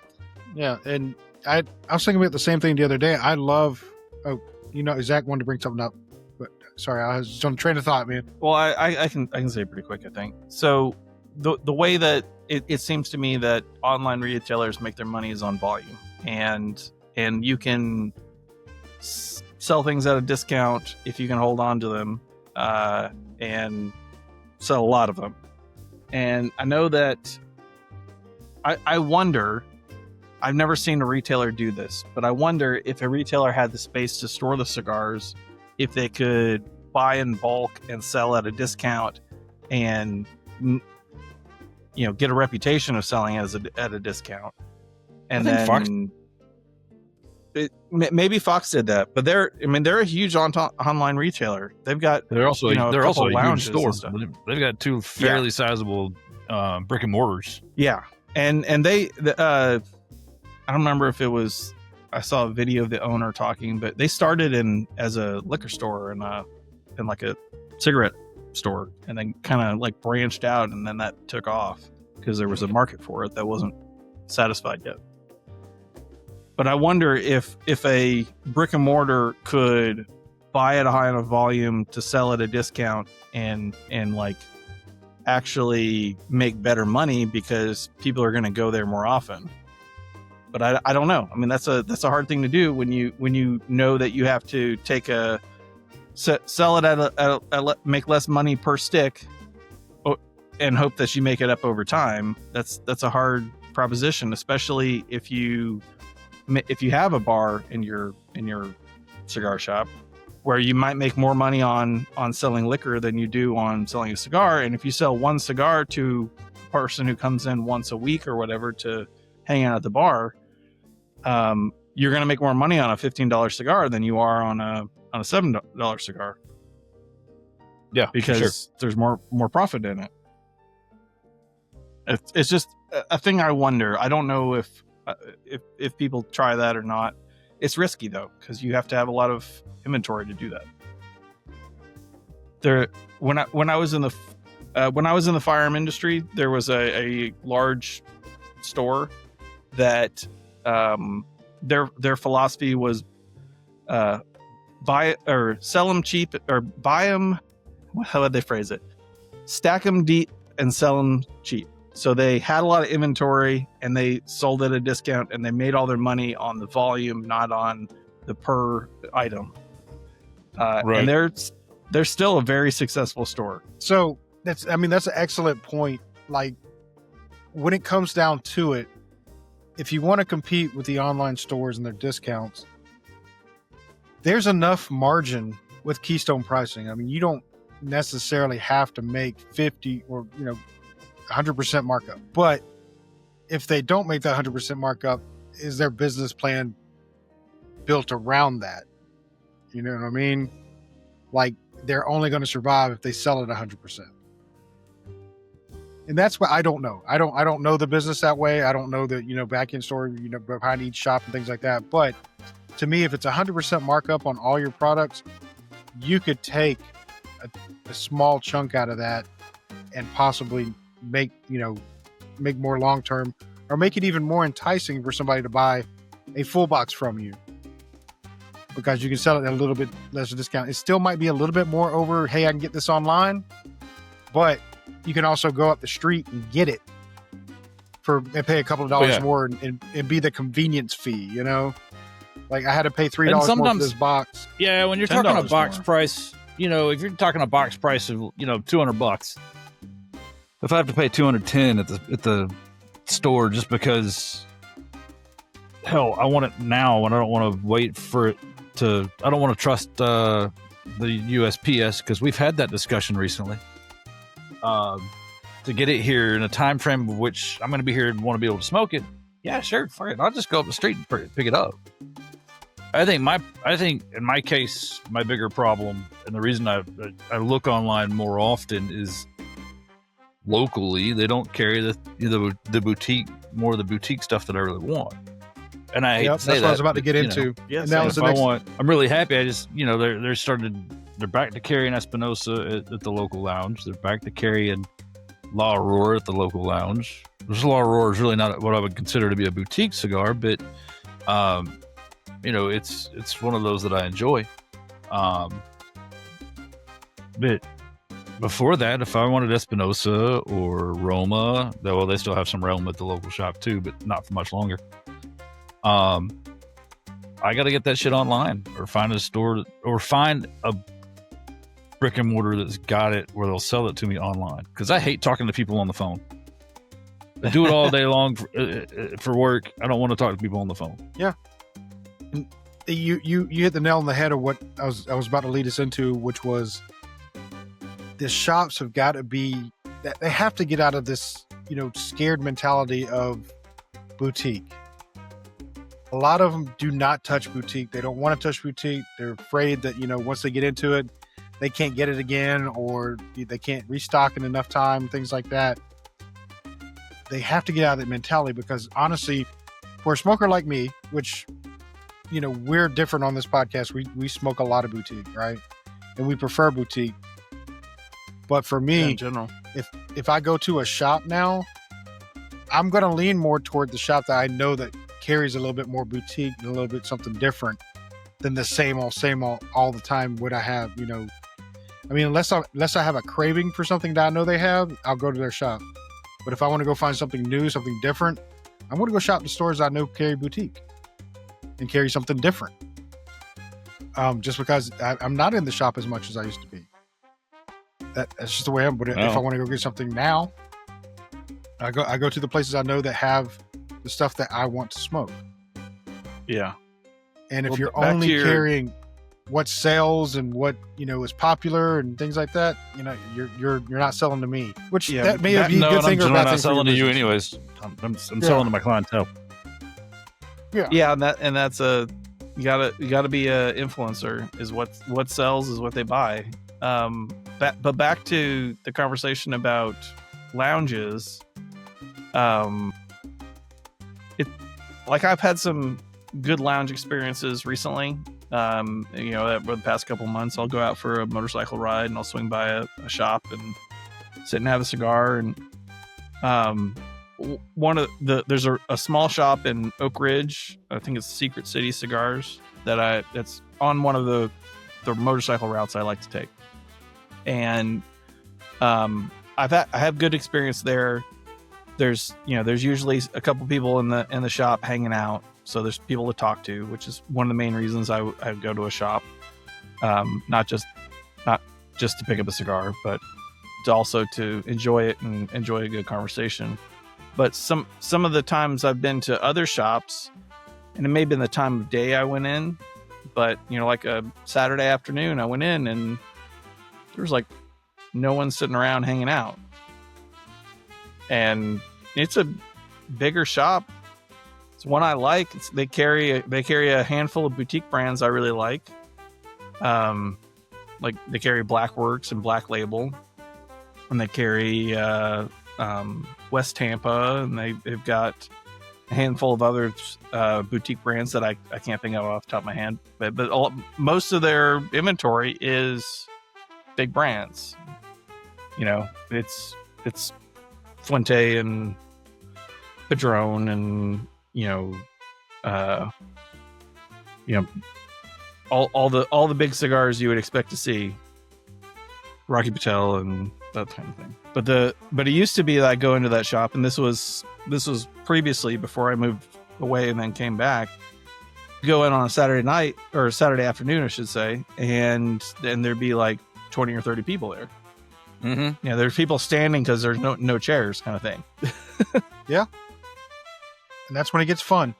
Yeah. And I was thinking about the same thing the other day. I love, Zach wanted to bring something up, but sorry, I was just on a train of thought, man. Well, I can say it pretty quick, I think. So the way that it seems to me that online retailers make their money is on volume, and you can sell things at a discount if you can hold on to them, and sell a lot of them. And I know that I wonder, I've never seen a retailer do this, but I wonder if a retailer had the space to store the cigars, if they could buy in bulk and sell at a discount and, get a reputation of selling at a discount. And then maybe Fox did that, but they're a huge online retailer. They've got, they're also a huge store. They've got two fairly sizable brick and mortars. Yeah. And they, I don't remember if it was, I saw a video of the owner talking, but they started as a liquor store and like a cigarette store, and then kind of like branched out, and then that took off because there was a market for it that wasn't satisfied yet. But I wonder if a brick and mortar could buy at a high enough volume to sell at a discount and like actually make better money because people are going to go there more often. But I don't know. That's a hard thing to do when you know that you have to take a sell it make less money per stick, and hope that you make it up over time. That's a hard proposition, especially if you have a bar in your cigar shop, where you might make more money on selling liquor than you do on selling a cigar. And if you sell one cigar to a person who comes in once a week or whatever to hang out at the bar, you're going to make more money on a $15 cigar than you are on a $7 cigar. Yeah, because there's more profit in it. It's just a thing I wonder. I don't know if people try that or not. It's risky though, because you have to have a lot of inventory to do that. When I was in the firearm industry, there was a large store that their philosophy was buy or sell them cheap, or buy them. How would they phrase it? Stack them deep and sell them cheap. So they had a lot of inventory and they sold at a discount, and they made all their money on the volume, not on the per item. Right. And they're still a very successful store. So that's an excellent point. Like, when it comes down to it, if you want to compete with the online stores and their discounts, there's enough margin with Keystone pricing. I mean, you don't necessarily have to make 50 or 100% markup. But if they don't make that 100% markup, is their business plan built around that? You know what I mean? Like, they're only going to survive if they sell it 100%. And that's what I don't know. I don't know the business that way. I don't know the, back end story, behind each shop and things like that. But to me, if it's 100% markup on all your products, you could take a small chunk out of that and possibly make more long-term, or make it even more enticing for somebody to buy a full box from you, because you can sell it at a little bit lesser discount. It still might be a little bit more over, hey, I can get this online, but you can also go up the street and get it and pay a couple of dollars more and be the convenience fee, like I had to pay $3 more for this box. Yeah, when you're talking a box price, if you're talking a box price of $200, if I have to pay $210 at the store just because, hell, I want it now and I don't want to wait for it to. I don't want to trust the USPS, because we've had that discussion recently. To get it here in a time frame of which I'm going to be here and want to be able to smoke it. Yeah, sure, fuck it. I'll just go up the street and pick it up. I think in my case, my bigger problem, and the reason I look online more often, is locally they don't carry the boutique stuff that I really want. And I hate to say that's what I was about to get into. Yes, and that was I'm really happy. I just they're back to carrying Espinosa at the local lounge. They're back to carrying La Aurora at the local lounge. La Aurora is really not what I would consider to be a boutique cigar, but it's one of those that I enjoy. But before that, if I wanted Espinosa or Roma, well, they still have some Realm at the local shop too, but not for much longer. I got to get that shit online, or find a store, or find a brick and mortar that's got it where they'll sell it to me online. Because I hate talking to people on the phone. I do it all day long for work. I don't want to talk to people on the phone. Yeah. You hit the nail on the head of what I was about to lead us into, which was the shops have got to be, they have to get out of this, scared mentality of boutique. A lot of them do not touch boutique. They don't want to touch boutique. They're afraid that, once they get into it, they can't get it again, or they can't restock in enough time, things like that. They have to get out of that mentality, because honestly, for a smoker like me, which, we're different on this podcast. We smoke a lot of boutique, right? And we prefer boutique. But for me, in general, if I go to a shop now, I'm going to lean more toward the shop that I know that carries a little bit more boutique and a little bit something different than the same old all the time. What I have, unless I have a craving for something that I know they have, I'll go to their shop. But if I want to go find something new, something different, I'm going to go shop in stores I know carry boutique and carry something different. just because I'm not in the shop as much as I used to be. That's just the way I'm. But if I want to go get something now, I go to the places I know that have the stuff that I want to smoke. Yeah. And if Well, you're back only to your- carrying what sells and what is popular and things like that, you're not selling to me. Which Yeah, that may be a No, good and thing or a I'm bad not thing for your selling to you business. anyways. I'm selling to my clientele. Yeah, and that's you gotta be a influencer. Is what sells is what they buy. But back to the conversation about lounges. I've had some good lounge experiences recently. Over the past couple months, I'll go out for a motorcycle ride and I'll swing by a shop and sit and have a cigar. And there's a small shop in Oak Ridge. I think it's Secret City Cigars that's on one of the motorcycle routes I like to take. And I have good experience there. There's usually a couple people in the shop hanging out. So there's people to talk to, which is one of the main reasons I go to a shop. Not just to pick up a cigar, but also to enjoy it and enjoy a good conversation. But some of the times I've been to other shops, and it may have been the time of day I went in, but like a Saturday afternoon I went in and there was like no one sitting around hanging out. And it's a bigger shop. It's one I like. They carry a handful of boutique brands I really like. Like they carry Blackworks and Black Label, and they carry West Tampa, and they've got a handful of other boutique brands that I can't think of off the top of my head. But most of their inventory is big brands. It's Fuente and Padron and all the big cigars you would expect to see, Rocky Patel and that kind of thing. But it used to be that I go into that shop, and this was previously before I moved away and then came back. Go in on a Saturday night or Saturday afternoon, I should say, and then there'd be like 20 or 30 people there. Mm-hmm. There's people standing because there's no chairs, kind of thing. Yeah. And that's when it gets fun.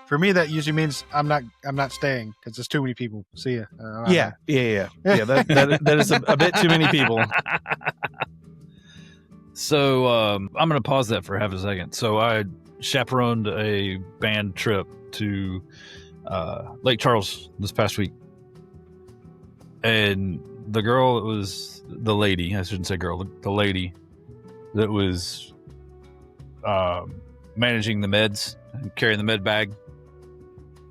For me, that usually means I'm not staying because there's too many people. See ya. Yeah. That is a bit too many people. So I'm going to pause that for half a second. So I chaperoned a band trip to Lake Charles this past week, and the girl, the lady that was managing the meds and carrying the med bag.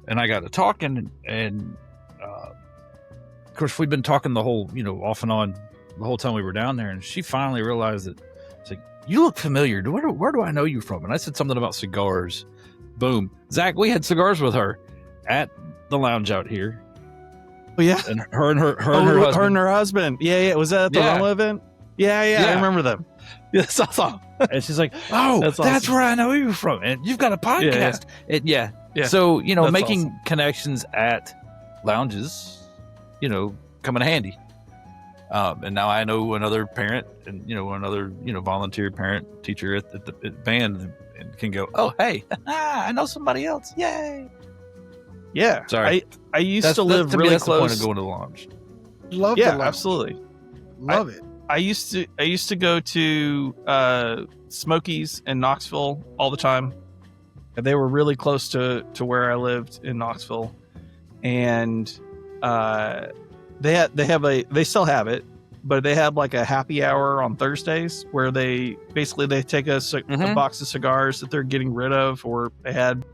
And I got to talking, and of course we'd been talking the whole, off and on the whole time we were down there. And she finally realized that, it's like, you look familiar. Where do I know you from? And I said something about cigars. Boom. Zach, we had cigars with her at the lounge out here. Oh, yeah. And her husband. husband. Yeah. Was that at the Roma event? Yeah. I remember them. Yeah, that's awesome. And she's like, "Oh, that's awesome. where I know you from, and you've got a podcast." Yeah. So That's making awesome. connections at lounges, come in handy. And now I know another parent, and another volunteer parent teacher at the band, and can go, "Oh, hey, I know somebody else! Yay!" Yeah. Sorry. I used to live to me, really that's the point close. of going to the lounge. Love Yeah, the lounge. absolutely. Love it. I used to go to Smokies in Knoxville all the time. They were really close to where I lived in Knoxville, and they still have it, but they have like a happy hour on Thursdays where they take a box of cigars that they're getting rid of or they had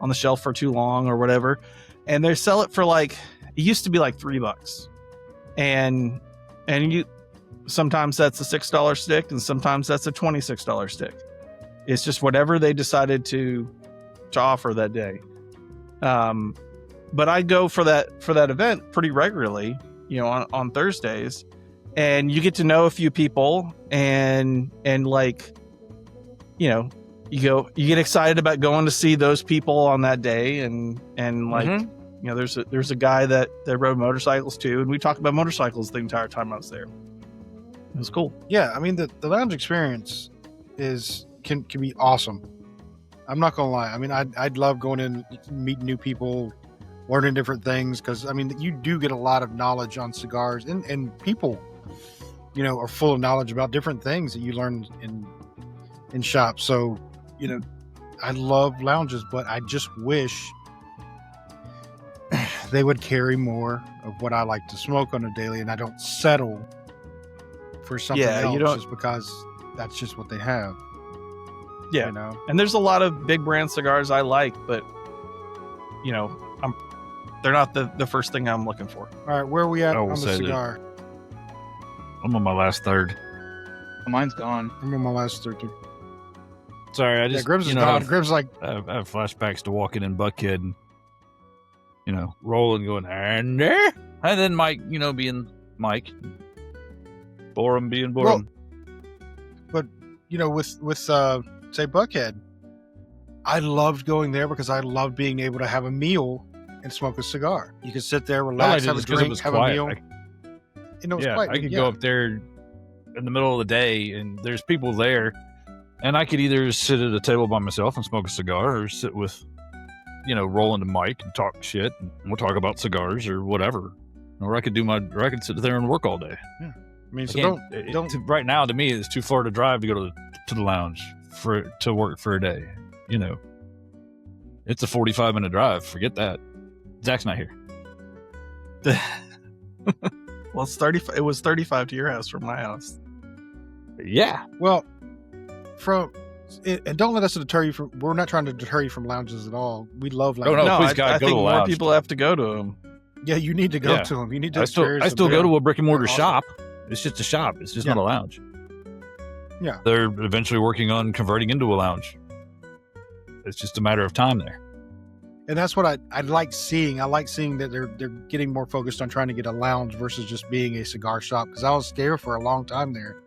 on the shelf for too long or whatever, and they sell it for it used to be like $3, and you. Sometimes that's a $6 stick, and sometimes that's a $26 stick. It's just whatever they decided to offer that day. But I go for that event pretty regularly, on Thursdays, and you get to know a few people, and you get excited about going to see those people on that day, and You know, there's a guy that rode motorcycles too, and we talked about motorcycles the entire time I was there. It was cool. Yeah, I mean the lounge experience can be awesome. I'm not gonna lie. I mean, I'd love going in, meeting new people, learning different things, because I mean you do get a lot of knowledge on cigars, and people, you know, are full of knowledge about different things that you learn in shops. So, you know, I love lounges, but I just wish they would carry more of what I like to smoke on a daily, and I don't settle for something else just because that's just what they have. Yeah, you know. And there's a lot of big brand cigars I like, but you know, they're not the first thing I'm looking for. All right, where are we at I will on the say cigar? I'm on my last third. Mine's gone. I'm on my last 13. Sorry, I Yeah, just Gribbs is you know, gone. Gribbs like, I have flashbacks to walking in Buckhead and, you know, rolling, going, and then Mike, you know, being Mike, Borum being Borum. but you know, with say Buckhead, I loved going there because I loved being able to have a meal and smoke a cigar. You could sit there, I liked relax, it have a just 'cause drink, it was have quiet. a meal. You know, it was Yeah, quiet. I could go up there in the middle of the day and there's people there, and I could either sit at a table by myself and smoke a cigar, or sit with, you know, Roland and Mike and talk shit, and we'll talk about cigars or whatever. Or I could sit there and work all day. I mean, so don't. Right now, to me, it's too far to drive to go to the lounge to work for a day. You know, it's a 45-minute drive. Forget that. Zach's not here. Well, it's 35. It was 35 to your house from my house. Yeah. Well, and don't let us deter you from. We're not trying to deter you from lounges at all. We love lounges. No, please, I God, go think to the more lounge. people have to go to them. Yeah, you need to go Yeah. to them. You need to. I still experience go them. to a brick and mortar Awesome. shop. It's just a shop. It's just Yeah. not a lounge. Yeah. They're eventually working on converting into a lounge. It's just a matter of time there. And that's what I like seeing. I like seeing that they're getting more focused on trying to get a lounge versus just being a cigar shop. Because I was scared for a long time there,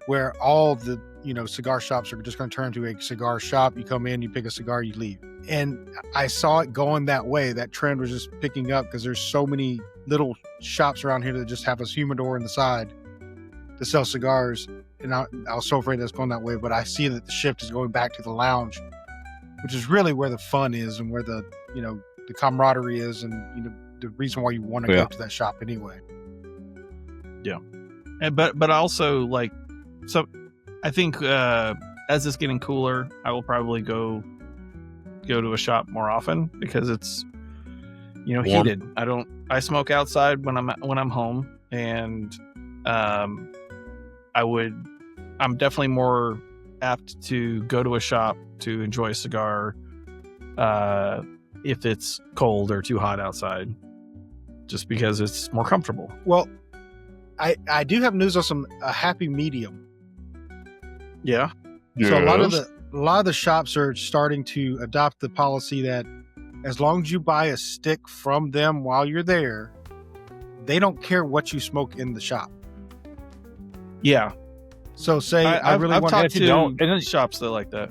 where all the cigar shops are just going to turn into a cigar shop. You come in, you pick a cigar, you leave. And I saw it going that way. That trend was just picking up because there's so many little shops around here that just have a humidor in the side to sell cigars. And I was so afraid that's going that way. But I see that the shift is going back to the lounge, which is really where the fun is and where the camaraderie is, and the reason why you want to go to that shop anyway. Yeah. But also, like, so I think as it's getting cooler, I will probably go to a shop more often because it's Warm. heated. I smoke outside when I'm home, and I'm definitely more apt to go to a shop to enjoy a cigar if it's cold or too hot outside, just because it's more comfortable. Well, I do have news on a happy medium. Yeah. So a lot of the shops are starting to adopt the policy that as long as you buy a stick from them while you're there, they don't care what you smoke in the shop. Yeah. So say I really I've want talked if you to don't, and then- shops that like that.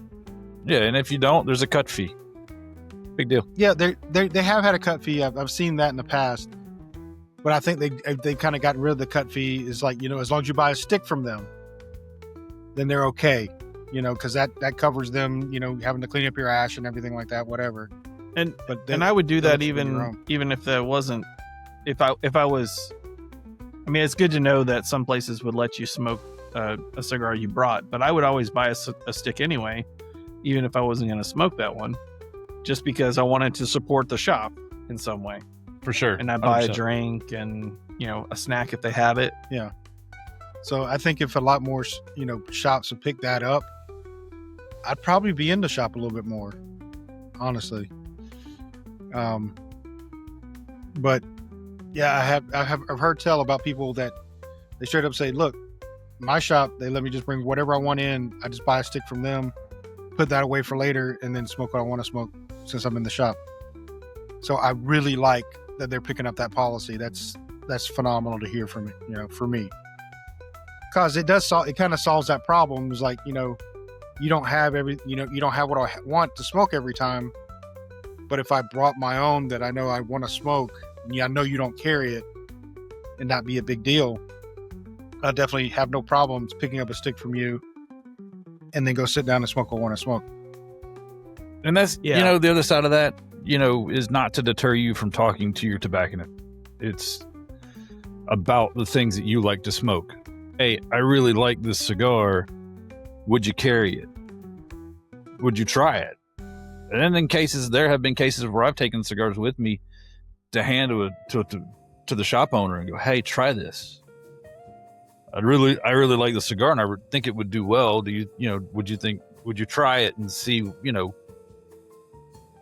Yeah, and if you don't, there's a cut fee. Big deal. Yeah, they have had a cut fee. I've seen that in the past, but I think they kind of gotten rid of the cut fee. Is like, as long as you buy a stick from them, then they're okay. Because that covers them. Having to clean up your ash and everything like that, whatever. And I would do that that's when you're even if that wasn't if I was. I mean, it's good to know that some places would let you smoke a cigar you brought, but I would always buy a stick anyway, even if I wasn't going to smoke that one, just because I wanted to support the shop in some way. For sure. And I buy 100%. a drink and a snack if they have it. Yeah. So I think if a lot more shops would pick that up, I'd probably be in the shop a little bit more, honestly. But yeah, I've heard tell about people that they straight up say, look, my shop, they let me just bring whatever I want in. I just buy a stick from them, put that away for later, and then smoke what I want to smoke since I'm in the shop. So I really like that they're picking up that policy. That's phenomenal to hear from it, for me. Because it kind of solves that problem. It's like, you don't have you don't have what I want to smoke every time, But if I brought my own that I know I want to smoke, and I know you don't carry it, and not be a big deal, I definitely have no problems picking up a stick from you and then go sit down and smoke what I want to smoke. And that's, Yeah. you know, the other side of that, you know, is not to deter you from talking to your tobacconist. It's about the things that you like to smoke. Hey, I really like this cigar. Would you carry it? Would you try it? And then in cases, there have been cases where I've taken cigars with me to hand to the shop owner and go, hey, try this. I really like the cigar and I think it would do well. Would you try it and see, you know,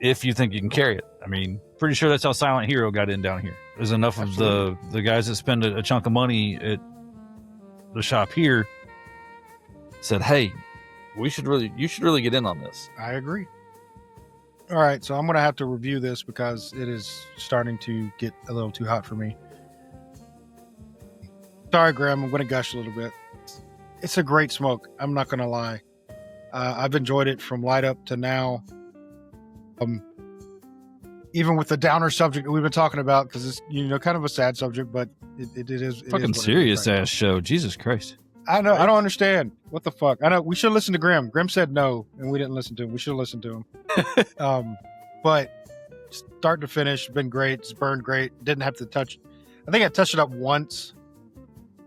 if you think you can carry it? I mean, pretty sure that's how Silent Hero got in down here. There's enough Absolutely. of the guys that spend a chunk of money at the shop here said, hey, you should really get in on this. I agree. All right, so I'm going to have to review this because it is starting to get a little too hot for me. Sorry, Graham, I'm going to gush a little bit. It's a great smoke. I'm not going to lie. I've enjoyed it from light up to now. Even with the downer subject that we've been talking about, because it's, you know, kind of a sad subject, but it is Fucking serious ass show. Jesus Christ. I know. I don't understand. What the fuck? I know. We should listen to Grim. Grim said no, and we didn't listen to him. We should listen to him. But start to finish, been great. It's burned great. Didn't have to touch. I think I touched it up once.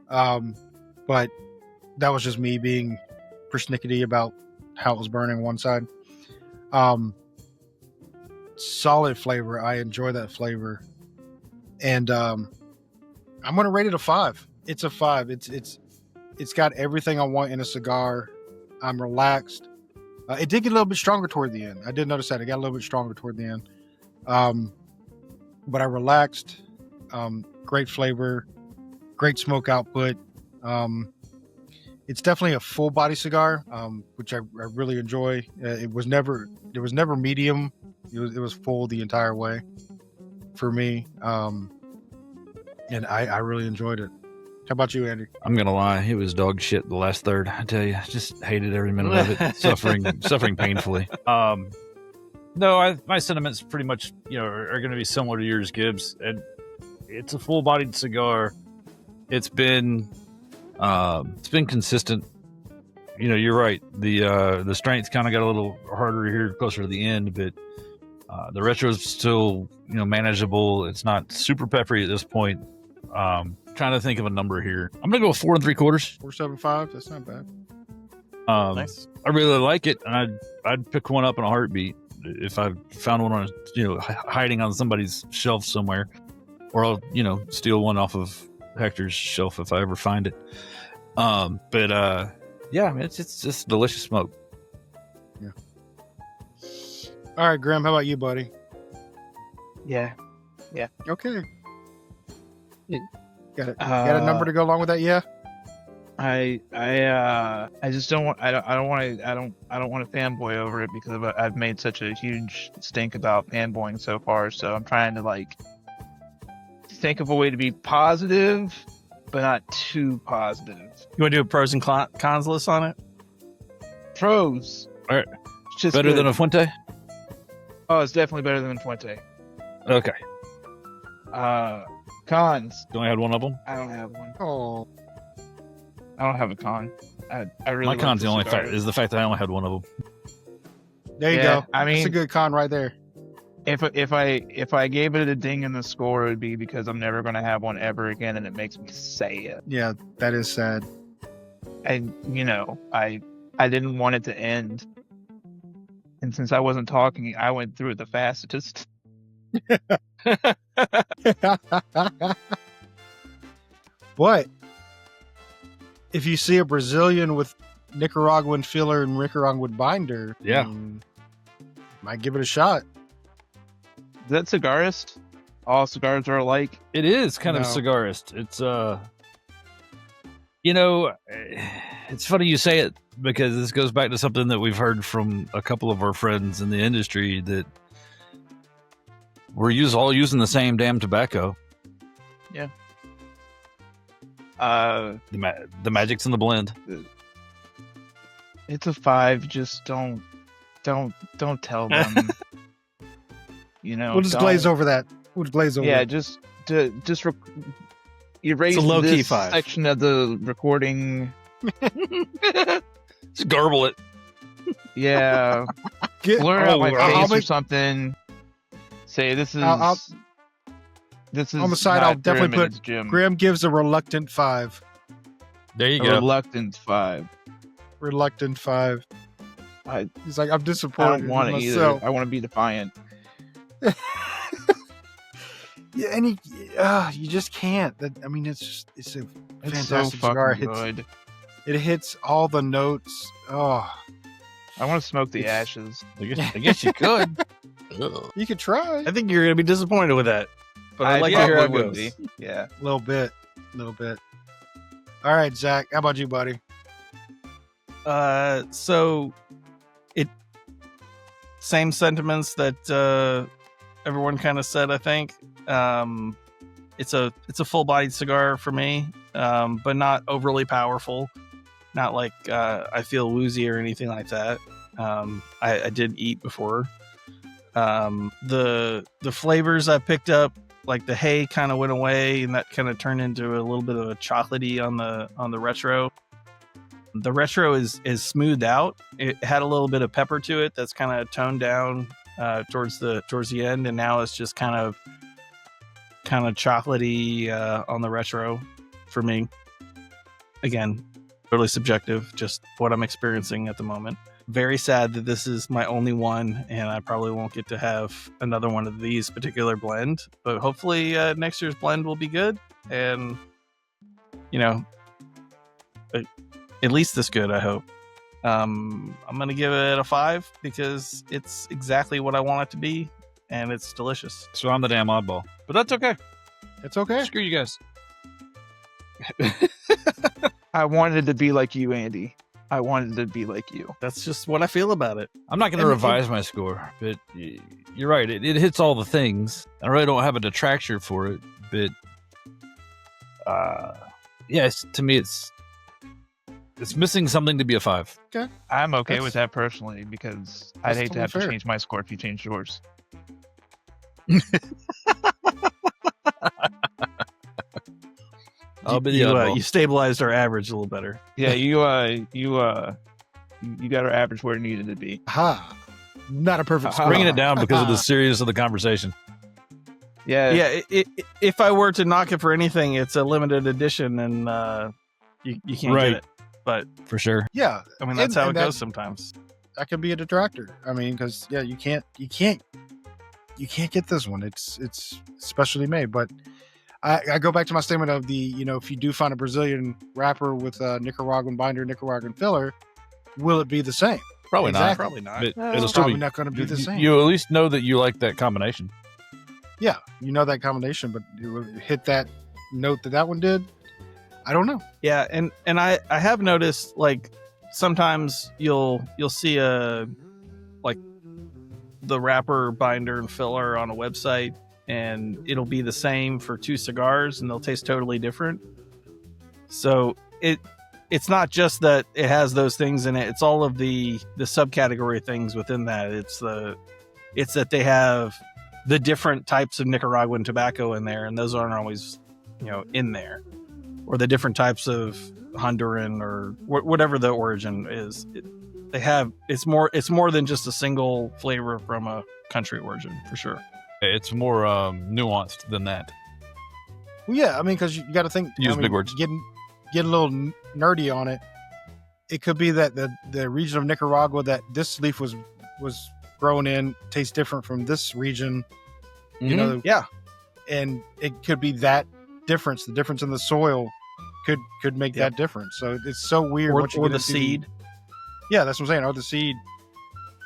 But that was just me being persnickety about how it was burning one side. Solid flavor. I enjoy that flavor. And I'm going to rate it a 5. It's a 5. It's got everything I want in a cigar. I'm relaxed. It did get a little bit stronger toward the end. I did notice that. It got a little bit stronger toward the end. But I relaxed. Great flavor. Great smoke output. It's definitely a full body cigar, which I really enjoy. It was never medium. It was full the entire way for me. And I really enjoyed it. How about you, Andy? I'm gonna lie, it was dog shit the last third. I tell you, I just hated every minute of it, suffering painfully. No, my sentiments pretty much, you know, are going to be similar to yours, Gibbs. And it's a full-bodied cigar. It's been consistent. You know, you're right. The strength kind of got a little harder here closer to the end, but the retro is still, you know, manageable. It's not super peppery at this point. Trying to think of a number here. I'm gonna go 4 3/4. 4.75. That's not bad. Nice. I really like it, and I'd pick one up in a heartbeat if I found one on, you know, hiding on somebody's shelf somewhere, or I'll, you know, steal one off of Hector's shelf if I ever find it. Yeah, I mean, it's just delicious smoke. Yeah. All right, Graham. How about you, buddy? Yeah. Okay. It- Got it. Got a number to go along with that? Yeah. I just don't want. I don't want to fanboy over it because I've made such a huge stink about fanboying so far. So I'm trying to like think of a way to be positive, but not too positive. You want to do a pros and cons list on it? Pros. All right. It's just Better good. than a Fuente? Oh, it's definitely better than Fuente. Okay. Cons. You only had one of them? I don't have one. Oh. I don't have a con. I really My like con's the only cigar. fact is the fact that I only had one of them. There you Yeah, go. I That's a mean- good con right there. If I gave it a ding in the score, it would be because I'm never going to have one ever again, and it makes me say it. Yeah, that is sad. And you know, I didn't want it to end, and since I wasn't talking, I went through it the fastest. But if you see a Brazilian with Nicaraguan filler and Nicaraguan binder, Yeah. Might give it a shot. Is that cigarist? All cigars are alike. It is kind of No. cigarist. It's you know, it's funny you say it because this goes back to something that we've heard from a couple of our friends in the industry that we're all using the same damn tobacco. The magic's in the blend. It's a 5. Just don't tell them. You know, We'll just glaze over that. We'll just glaze over. Yeah, it. just erase It's a low-key this 5. section of the recording. Just garble it. Yeah, Get, blur out my I'll face or make- something. Say this is I'll- this is on the side, not I'll definitely Grim and put it's Jim. Graham gives a reluctant 5. There you A go. reluctant 5. Reluctant 5. I He's like, I'm I disappointed don't want in it either. myself. I want to be defiant. Yeah, and you just can't. I mean, it's a It's so fantastic cigar. fucking good. It hits all the notes. Oh, I want to smoke the It's- ashes. I guess you could. Ugh. you could try I think you're gonna be disappointed with that, but I'd like to yeah, hear how it would goes. be. Yeah. a little bit. All right, Zach. How about you, buddy? So it same sentiments that everyone kind of said. I think it's a full-bodied cigar for me, but not overly powerful. Not like I feel woozy or anything like that. I did eat before. The flavors I picked up, like the hay, kind of went away, and that kind of turned into a little bit of a chocolatey on the retro. The retro is smoothed out. It had a little bit of pepper to it that's kind of toned down towards the end, and now it's just kind of chocolatey on the retro for me. Again, totally subjective, just what I'm experiencing at the moment. Very sad that this is my only one, and I probably won't get to have another one of these particular blend. But hopefully next year's blend will be good, and at least this good, I hope. I'm gonna give it a 5 because it's exactly what I want it to be, and it's delicious. So I'm the damn oddball, but that's okay. It's okay. Screw you guys. I wanted to be like you, Andy. I wanted to be like you. That's just what I feel about it. I'm not going to And- revise my score, but you're right. It hits all the things. I really don't have a detractor for it, but yes, to me, it's missing something to be a 5. I'm okay That's- with that personally because I'd that's hate to have totally to fair. change my score if you change yours. I'll be the you oddball. stabilized our average a little better. Yeah, you got our average where it needed to be. Ha! Not a perfect score. Bringing it down because of the seriousness of the conversation. Yeah, Yeah, if I were to knock it for anything, it's a limited edition, and you can't Right. get it. But For sure. Yeah, I mean, that's And- how and it that- goes sometimes. that can be a detractor. I mean, because you can't get this one. It's specially made. But I go back to my statement of if you do find a Brazilian wrapper with a Nicaraguan binder, Nicaraguan filler, will it be the same? Probably Exactly. Probably not. not. But It's it'll still probably be. not going to be the same. You at least know that you like that combination. Yeah, you know that combination, but you hit that note that one did. I don't know. Yeah, and I have noticed, like, sometimes you'll see the wrapper, binder, and filler on a website, and it'll be the same for 2 cigars, and they'll taste totally different. So it's not just that it has those things in it; it's all of the subcategory things within that. It's that they have the different types of Nicaraguan tobacco in there, and those aren't always in there, or the different types of Honduran or whatever the origin is. It's more than just a single flavor from a country origin, for sure. It's more nuanced than that. Well, yeah, I mean, because you got to think. Use big words. Get a little nerdy on it. It could be that the region of Nicaragua that this leaf was grown in tastes different from this region. You know, Yeah, and it could be that difference. The difference in the soil could make Yep. that difference. So it's so weird. or once you the get into seed. Yeah, that's what I'm saying. Or the seed,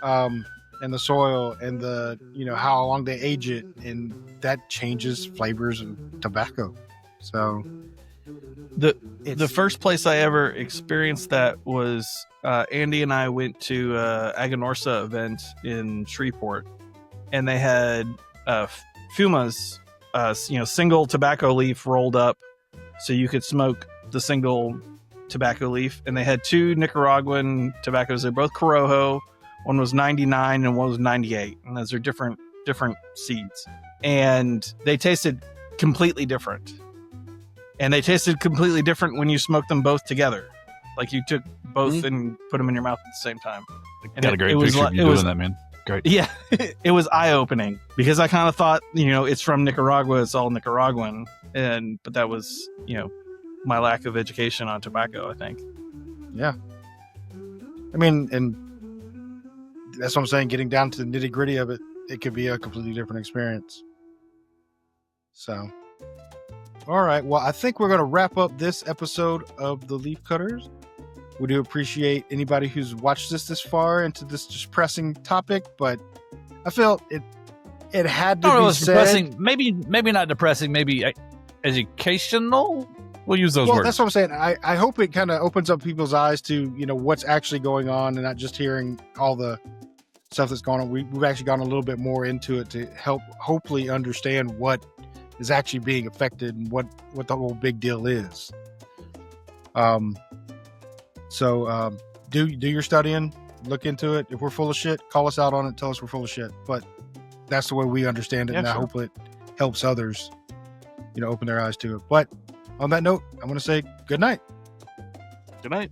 and the soil, and the how long they age it, and that changes flavors of tobacco. So The it's first place I ever experienced that was Andy and I went to Aganorsa event in Shreveport, and they had fumas, single tobacco leaf rolled up, so you could smoke the single tobacco leaf. And they had 2 Nicaraguan tobaccos. They're both Corojo. One was 99 and one was 98, and those are different different seeds, and they tasted completely different. And they tasted completely different when you smoked them both together. Like you took both and put them in your mouth at the same time. And Got a great picture of you doing that, man. Great. Yeah, it was eye-opening because I kind of thought, it's from Nicaragua, it's all Nicaraguan, but that was, my lack of education on tobacco, I think. Yeah. I mean, and that's what I'm saying, getting down to the nitty-gritty of it, it could be a completely different experience. So, all right. Well, I think we're going to wrap up this episode of The Leaf Cutters. We do appreciate anybody who's watched this far into this just pressing topic, but I felt it had to be said. Depressing. Maybe not depressing. Maybe educational. We'll use those words. That's what I'm saying. I hope it kind of opens up people's eyes to what's actually going on, and not just hearing all the stuff that's going on. We've actually gone a little bit more into it to help hopefully understand what is actually being affected and what the whole big deal is. So do your studying, look into it. If we're full of shit, call us out on it, tell us we're full of shit. But that's the way we understand it, and I hope it helps others, open their eyes to it. But on that note, I'm going to say good night. Good night.